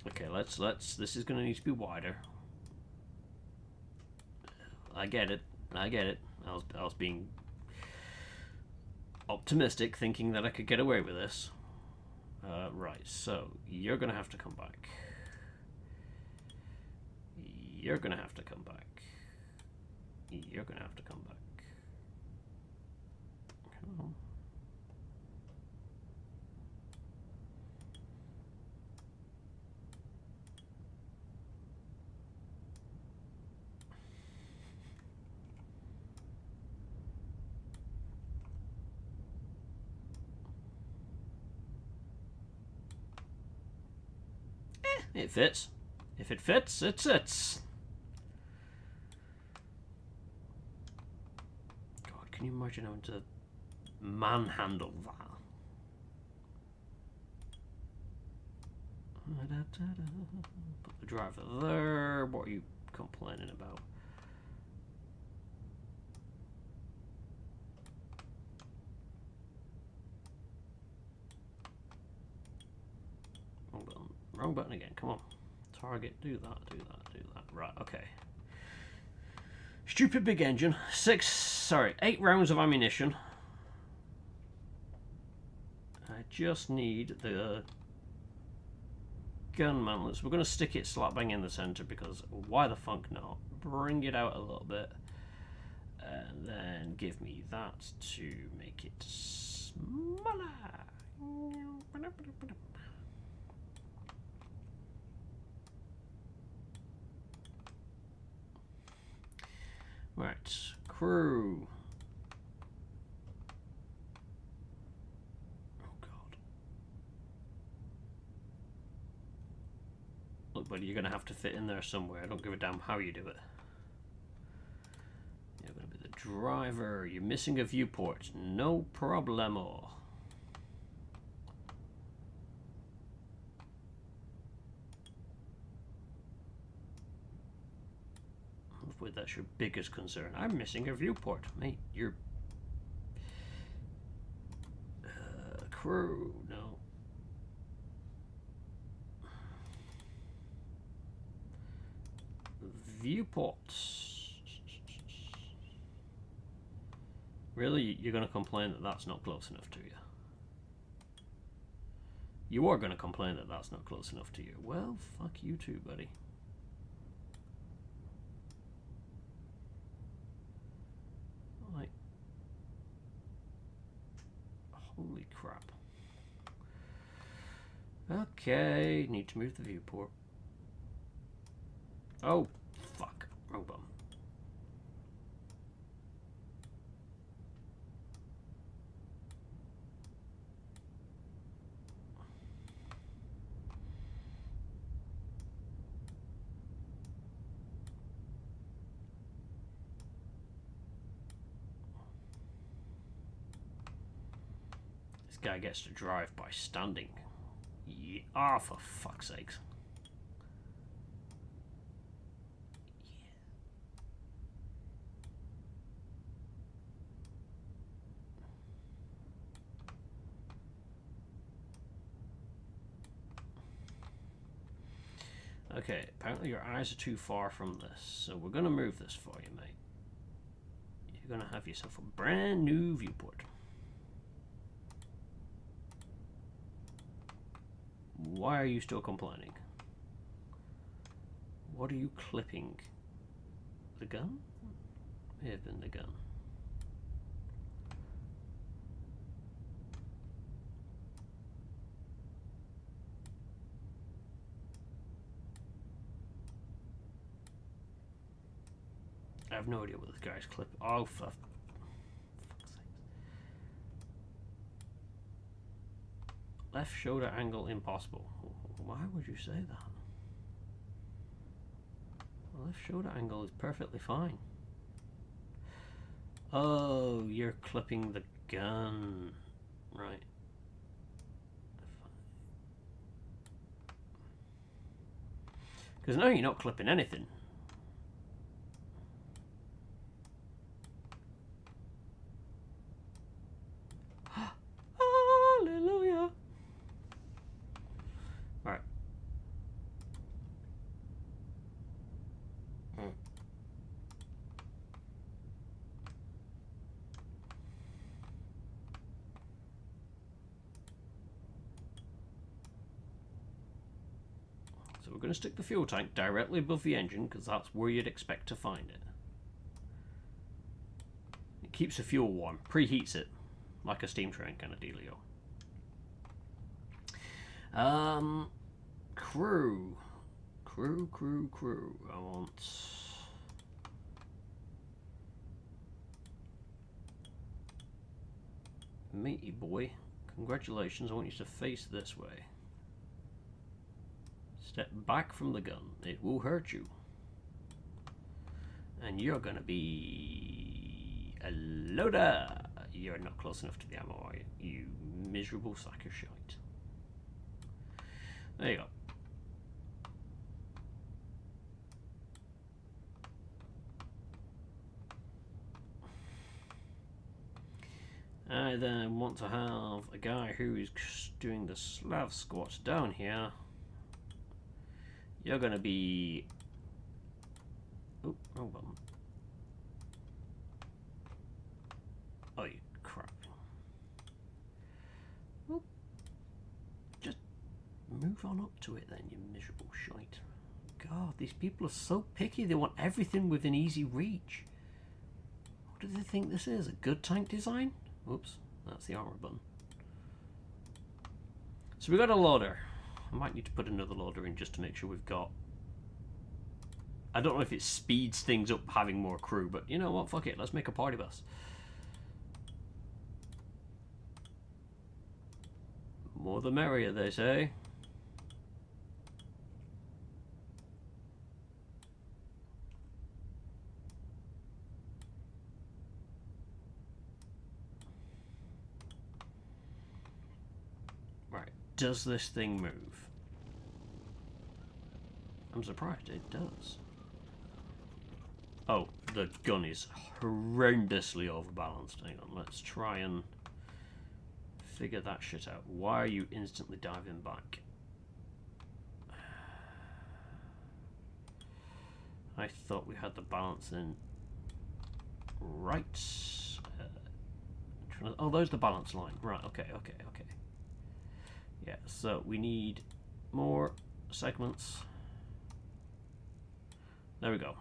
Okay, let's this is going to need to be wider. I get it. I was being optimistic, thinking that I could get away with this. Right, so you're going to have to come back. You're going to have to come back. You're going to have to come back. Come on. It fits. If it fits, it sits. can you imagine having to manhandle that? Put the driver there. What are you complaining about? Wrong button. Wrong button again. Come on. Target. Do that. Do that. Do that. Right. Okay. Stupid big engine. 8 rounds of ammunition. I just need the gun mantlets. We're going to stick it slap bang in the center because why the fuck not? Bring it out a little bit. And then give me that to make it smaller. Right, crew. Oh god. Look, buddy, you're gonna have to fit in there somewhere. I don't give a damn how you do it. You're gonna be the driver. You're missing a viewport. No problemo. Hopefully that's your biggest concern. I'm missing a viewport. Mate, you're... crew, no. Viewports. Really? You're going to complain that that's not close enough to you? You are going to complain that that's not close enough to you. Well, fuck you too, buddy. Like, holy crap. Okay, need to move the viewport. Oh, fuck. Wrong button. This guy gets to drive by standing. Yeah. Oh, for fuck's sakes. Okay, apparently your eyes are too far from this, so we're going to move this for you, mate. You're going to have yourself a brand new viewport. Why are you still complaining? What are you clipping? The gun? May have been the gun. I have no idea what this guy's clip. Oh, for fuck's sake. Left shoulder angle impossible. Why would you say that? The left shoulder angle is perfectly fine. Oh, you're clipping the gun. Right. Because now you're not clipping anything. Hallelujah. Right. So we're going to stick the fuel tank directly above the engine because that's where you'd expect to find it. It keeps the fuel warm, preheats it, like a steam train kind of dealio. Crew. I want... Matey boy, congratulations, I want you to face this way. Step back from the gun, it will hurt you. And you're gonna be Hello there! You're not close enough to the ammo, are you? You miserable sack of shite. There you go. I then want to have a guy who is doing the Slav squats down here. You're gonna be... Oh, wrong button. Oh, you crap. Well, just move on up to it then, you miserable shite. God, these people are so picky. They want everything within easy reach. What do they think this is? A good tank design? Oops, that's the armor button. So we got a loader. I might need to put another loader in just to make sure we've got... I don't know if it speeds things up having more crew, but you know what? Fuck it. Let's make a party bus. More the merrier, they say. Right. Does this thing move? I'm surprised it does. Oh, the gun is horrendously overbalanced. Hang on, let's try and figure that shit out. Why are you instantly diving back? I thought we had the balance in right. Oh, there's the balance line. Right, okay. Yeah, so we need more segments. There we go.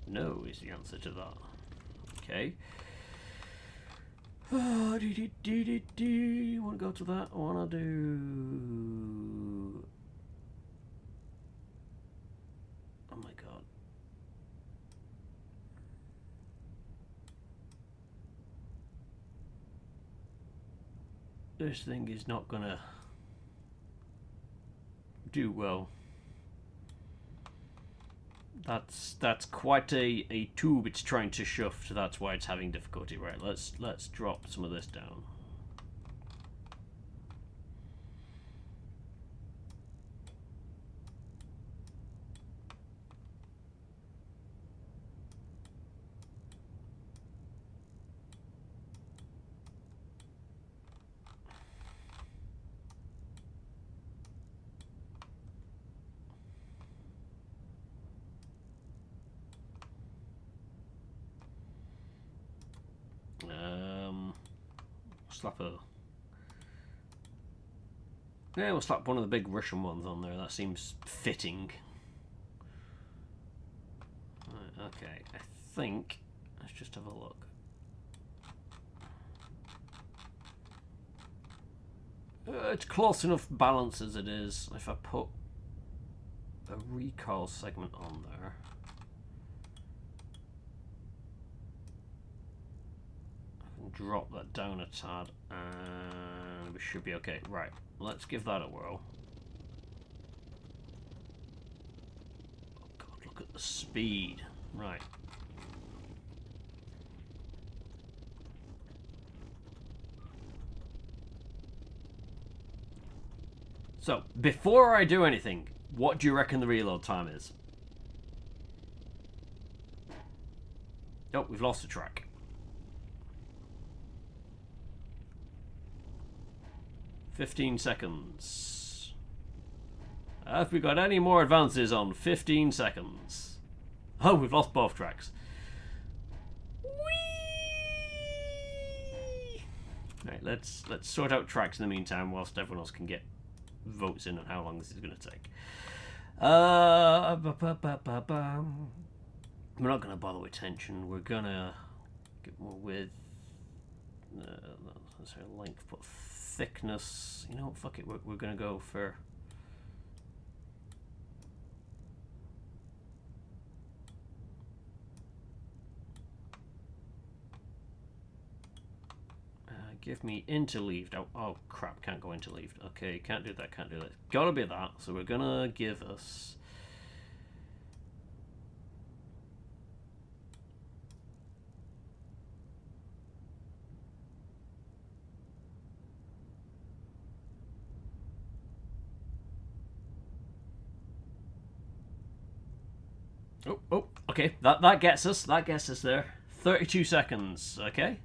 No is the answer to that. Okay. Want to go to that? I want to do... Oh my god. This thing is not gonna do well. That's quite a tube it's trying to shove, so that's why it's having difficulty. Right, let's drop some of this down. Slap a... Yeah, we'll slap one of the big Russian ones on there. That seems fitting. Right, okay, I think... Let's just have a look. It's close enough balance as it is. If I put a recoil segment on there... Drop that down a tad and we should be okay. Right, let's give that a whirl. Oh god, look at the speed. Right. So, before I do anything, what do you reckon the reload time is? Oh, we've lost the track. $15 seconds. Have we got any more advances on 15 seconds? Oh, we've lost both tracks. Whee! Right, let's sort out tracks in the meantime whilst everyone else can get votes in on how long this is going to take. We're not going to bother with tension. We're going to get more width. Sorry, length, but thickness. You know what? Fuck it. We're going to go for... Give me interleaved. Oh crap, can't go interleaved. Okay, can't do that, can't do that. Gotta be that. So we're gonna give us... Oh, okay, that gets us. That gets us there. 32 seconds, okay?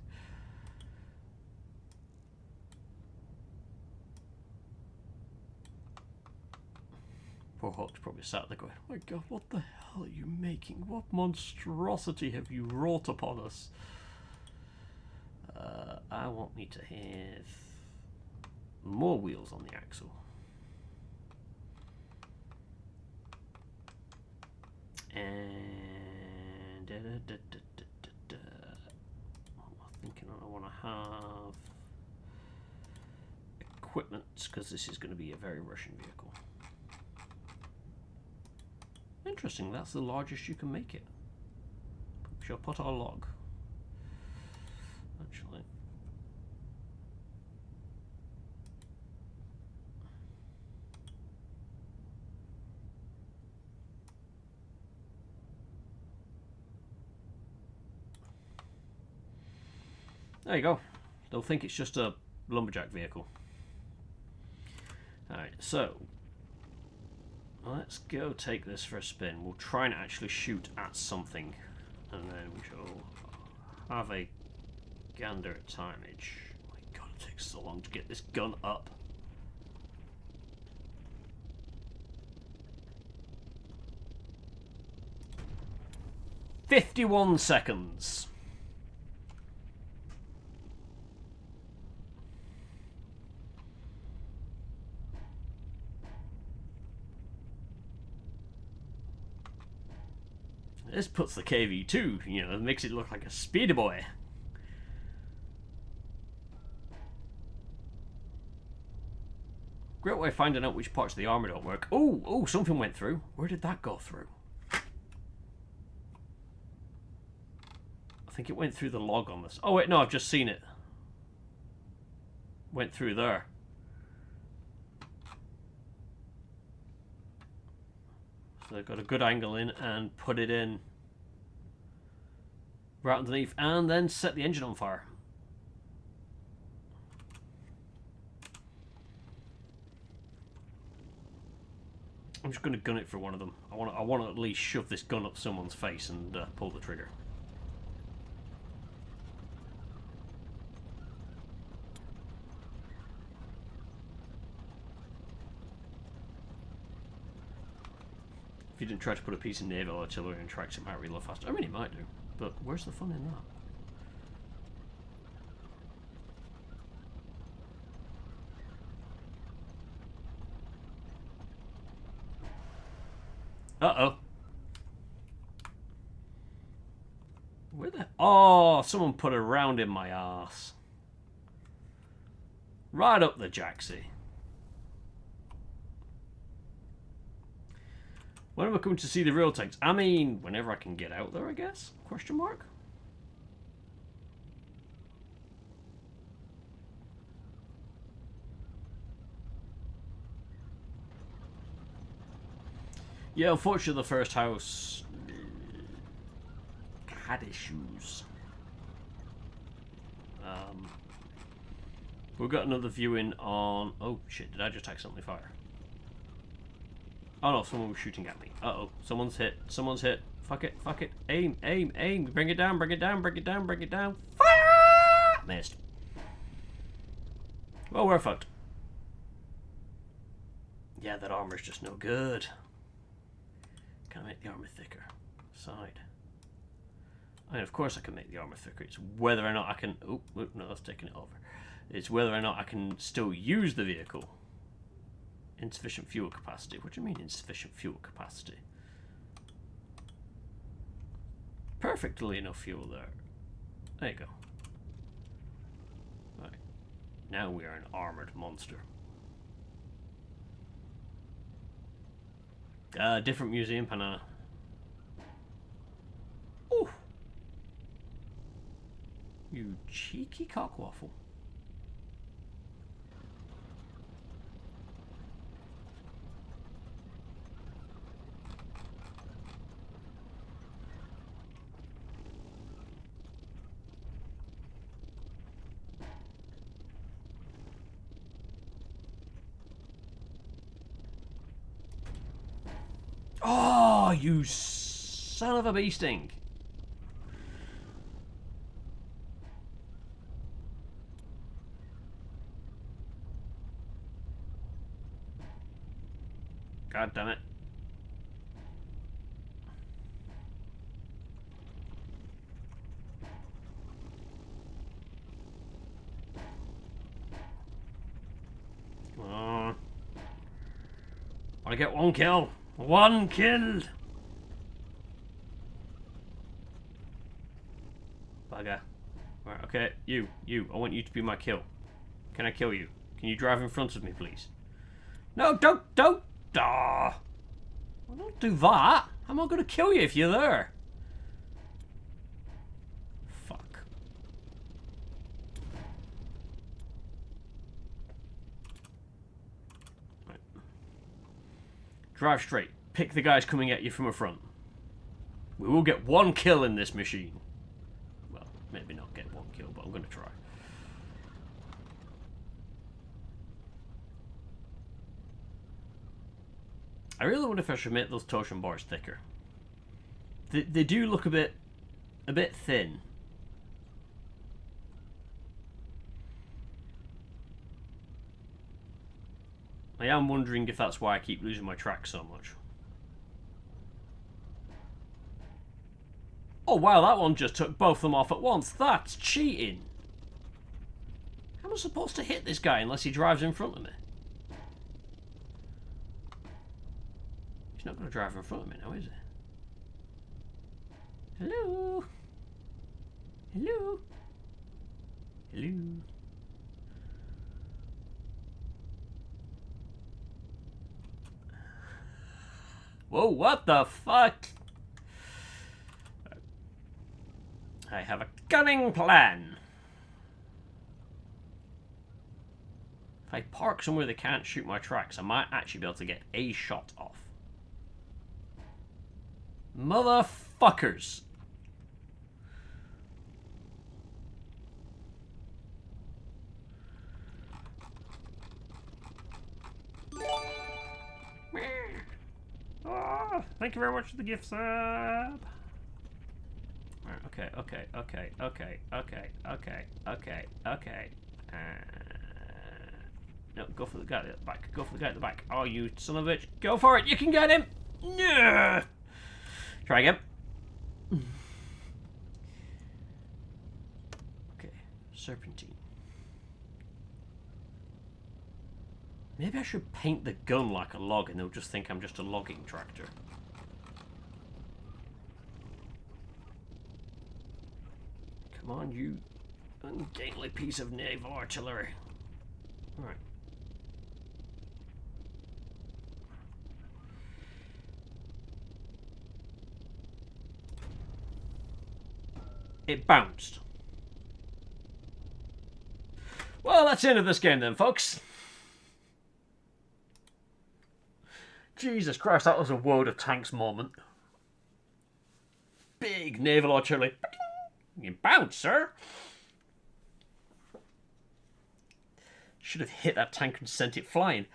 Poor Hawk's probably sat there going, oh my god, what the hell are you making? What monstrosity have you wrought upon us? I want me to have more wheels on the axle. And what am I thinking? I want to have equipment because this is going to be a very Russian vehicle. Interesting, that's the largest you can make it. We shall put our log. Actually. There you go. They'll think it's just a lumberjack vehicle. Alright, so let's go take this for a spin. We'll try and actually shoot at something, and then we shall have a gander at timeage. Oh my god, it takes so long to get this gun up. "51 seconds. This puts the KV2, you know, makes it look like a speedy boy. Great way of finding out which parts of the armor don't work. Oh, something went through. Where did that go through? I think it went through the log on this. Oh wait, no, I've just seen it. Went through there. So they've got a good angle in and put it in right underneath and then set the engine on fire. I'm just going to gun it for one of them. I want to at least shove this gun up someone's face and pull the trigger. If you didn't try to put a piece of naval artillery and tracks it might reload faster. I mean, it might do, but where's the fun in that? Uh-oh. Where the... Oh, someone put a round in my arse. Right up the jacksie. When am I coming to see the real tanks? I mean, whenever I can get out there, I guess? Question mark? Yeah, unfortunately the first house had issues. We've got another viewing on... Oh shit, did I just accidentally fire? Oh no, someone was shooting at me. Uh-oh, someone's hit. Someone's hit. Fuck it, fuck it. Aim, aim, aim. Bring it down, bring it down, bring it down, bring it down. Fire! Missed. Well, we're fucked. Yeah, that armor's just no good. Can I make the armor thicker? Side. I mean, of course I can make the armor thicker. It's whether or not I can... Oh, no, that's taking it over. It's whether or not I can still use the vehicle. Insufficient fuel capacity. What do you mean insufficient fuel capacity? Perfectly enough fuel there. There you go. Right. Now we are an armored monster. Different museum, Panana. Ooh. You cheeky cockwaffle. Oh, you son of a bee sting. God damn it. Come on. I get one kill. One kill. Bugger. Right, okay, you. I want you to be my kill. Can I kill you? Can you drive in front of me, please? No, don't. Ah. Well, don't do that. How am I going to kill you if you're there? Fuck. Right. Drive straight. Pick the guys coming at you from the front. We will get one kill in this machine. Well, maybe not get one kill, but I'm going to try. I really wonder if I should make those torsion bars thicker. They do look a bit thin. I am wondering if that's why I keep losing my track so much. Oh wow, that one just took both of them off at once. That's cheating. How am I supposed to hit this guy unless he drives in front of me? He's not going to drive in front of me now, is he? Hello? Hello? Hello? Whoa, what the fuck? I have a cunning plan. If I park somewhere they can't shoot my tracks, I might actually be able to get a shot off. Motherfuckers. Oh, thank you very much for the gift sub. Okay. No, go for the guy at the back. Go for the guy at the back. Oh, you son of a bitch. Go for it. You can get him. Yeah. Try again. Okay. Serpentine. Maybe I should paint the gun like a log and they'll just think I'm just a logging tractor. Come on, you ungainly piece of naval artillery. Alright. It bounced. Well, that's the end of this game then, folks. Jesus Christ, that was a World of Tanks moment. Big naval artillery. You bounce, sir. Should have hit that tank and sent it flying.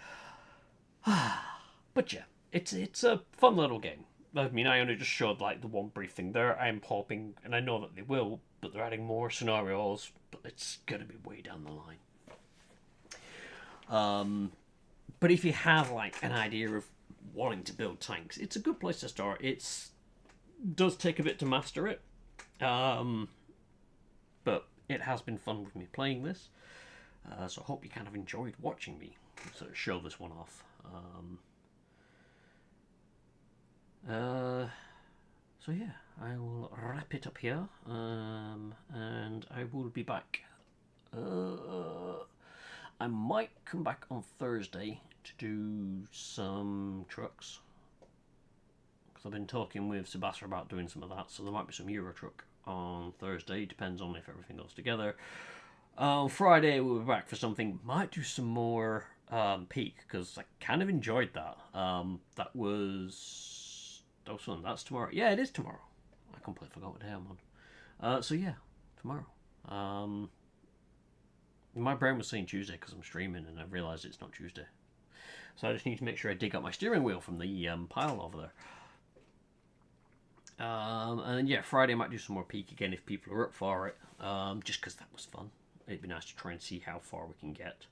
But yeah, it's a fun little game. I mean, I only just showed like the one brief thing there. I'm hoping, and I know that they will, but they're adding more scenarios. But it's gonna be way down the line. But if you have like an idea of wanting to build tanks, it's a good place to start. It does take a bit to master it, but it has been fun with me playing this. So I hope you kind of enjoyed watching me sort of show this one off. So yeah, I will wrap it up here, and I will be back. I might come back on Thursday to do some trucks, because I've been talking with Sebastian about doing some of that, so there might be some Euro truck on Thursday, depends on if everything goes together. On Friday we'll be back for something, might do some more Peak, because I kind of enjoyed that. That was fun. That's tomorrow. Yeah, it is tomorrow. I completely forgot what day I'm on. So yeah, tomorrow. My brain was saying Tuesday because I'm streaming, and I realised it's not Tuesday. So I just need to make sure I dig up my steering wheel from the pile over there. And yeah, Friday I might do some more Peak again if people are up for it. Just because that was fun. It'd be nice to try and see how far we can get.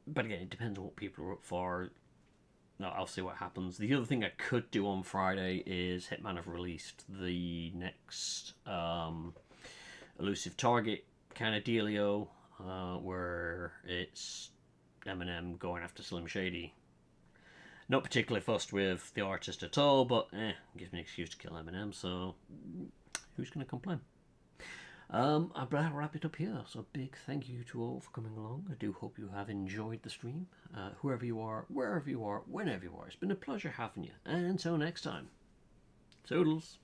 But again, it depends on what people are up for. No, I'll see what happens. The other thing I could do on Friday is Hitman have released the next elusive target kind of dealio, where it's Eminem going after Slim Shady. Not particularly fussed with the artist at all, but gives me an excuse to kill Eminem, so who's going to complain? I better wrap it up here. So big thank you to all for coming along. I do hope you have enjoyed the stream. Whoever you are, wherever you are, whenever you are, it's been a pleasure having you. And until next time, toodles.